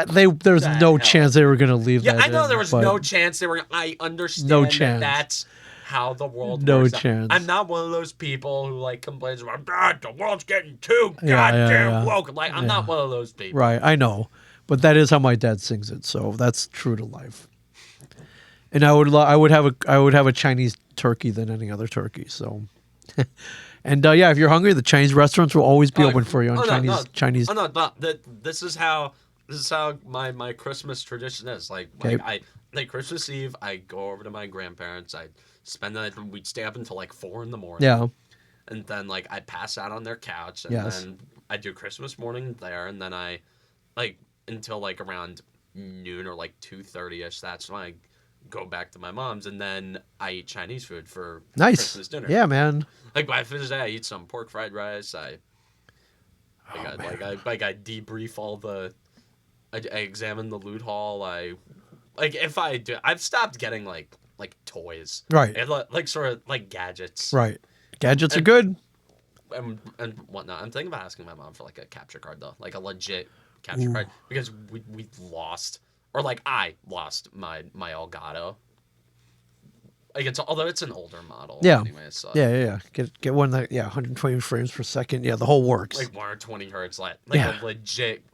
There's no chance they were going to leave that. Yeah, I know in, there was but no chance they were. I understand No chance. that's how the world No works. chance. I'm not one of those people who like complains about the world's getting too Yeah, goddamn woke. Like I'm not one of those people. Right, I know, but that is how my dad sings it. So that's true to life. And I would have a Chinese turkey than any other turkey. So, and yeah, if you're hungry, the Chinese restaurants will always be open for you on Chinese. Oh no, this is how my Christmas tradition is. Like Christmas Eve, I go over to my grandparents. I spend the night. We'd stay up until like 4 a.m. Yeah. And then like I pass out on their couch, and then I do Christmas morning there, and then I until like around noon or like 2:30ish. That's when I go back to my mom's, and then I eat Chinese food for Christmas dinner. Yeah, man. Like by finish that, I eat some pork fried rice. I debrief all the. I examine the loot haul. I've stopped getting like toys. Right. And like sort of like gadgets. Right. Gadgets are good. And whatnot. I'm thinking about asking my mom for like a capture card though, like a legit capture card, because we lost, or like I lost my Elgato. Like although it's an older model. Yeah. Anyway, so Yeah. Get one that 120 frames per second. Yeah, the whole works. like 120 hertz, like a legit.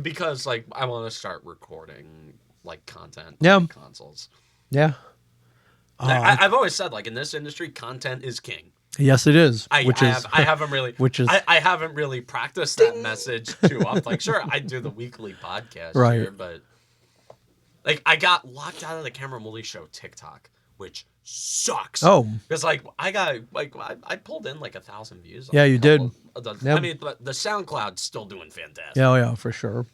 Because like I want to start recording like content on consoles. Yeah. I've always said like in this industry, content is king. Yes, it is. I haven't really practiced that message too often. Like sure, I do the weekly podcast here, but like I got locked out of the Camera Molly Show TikTok, which sucks. Oh, because like I pulled in like 1,000 views. Yeah, you did. I mean, but the SoundCloud's still doing fantastic. Yeah, for sure.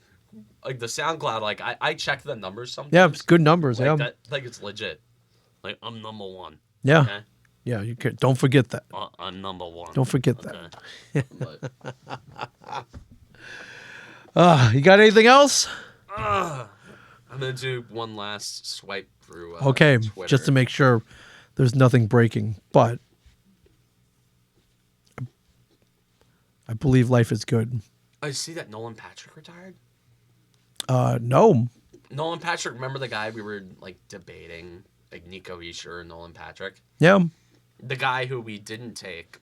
Like the SoundCloud, like I check the numbers sometimes. Yeah, it's good numbers. Like Yeah, like it's legit. Like I'm number one. Yeah. Okay? Yeah, you can. Don't forget that. I'm number one. Don't forget that. But, You got anything else? I'm gonna do one last swipe through. Okay, Twitter. just to make sure there's nothing breaking, but I believe life is good. I see that Nolan Patrick retired. No. Nolan Patrick, remember the guy we were like debating, like Nico Isher and Nolan Patrick? Yeah. The guy who we didn't take.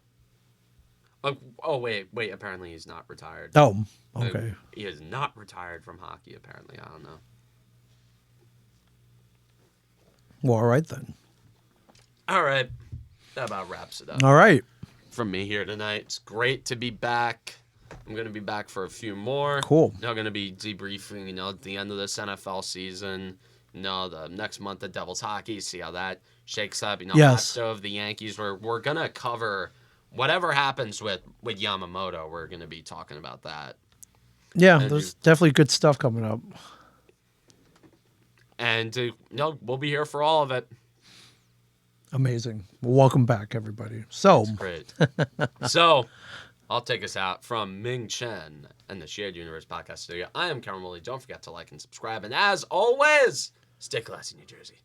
Oh wait. Apparently he's not retired. Oh, okay. He is not retired from hockey. Apparently, I don't know. Well, all right then. All right, that about wraps it up. All right. From me here tonight. It's great to be back. I'm going to be back for a few more. Cool. Now going to be debriefing, at the end of this NFL season. The next month the Devils hockey, see how that shakes up. Yes. After the Yankees, we're going to cover whatever happens with Yamamoto. We're going to be talking about that. Yeah, there's definitely good stuff coming up. And we'll be here for all of it. Amazing. Well, welcome back, everybody. So Great. So, I'll take us out from Ming Chen and the Shared Universe Podcast Studio. I am Cameron Woolley. Don't forget to like and subscribe. And as always, stay classy, New Jersey.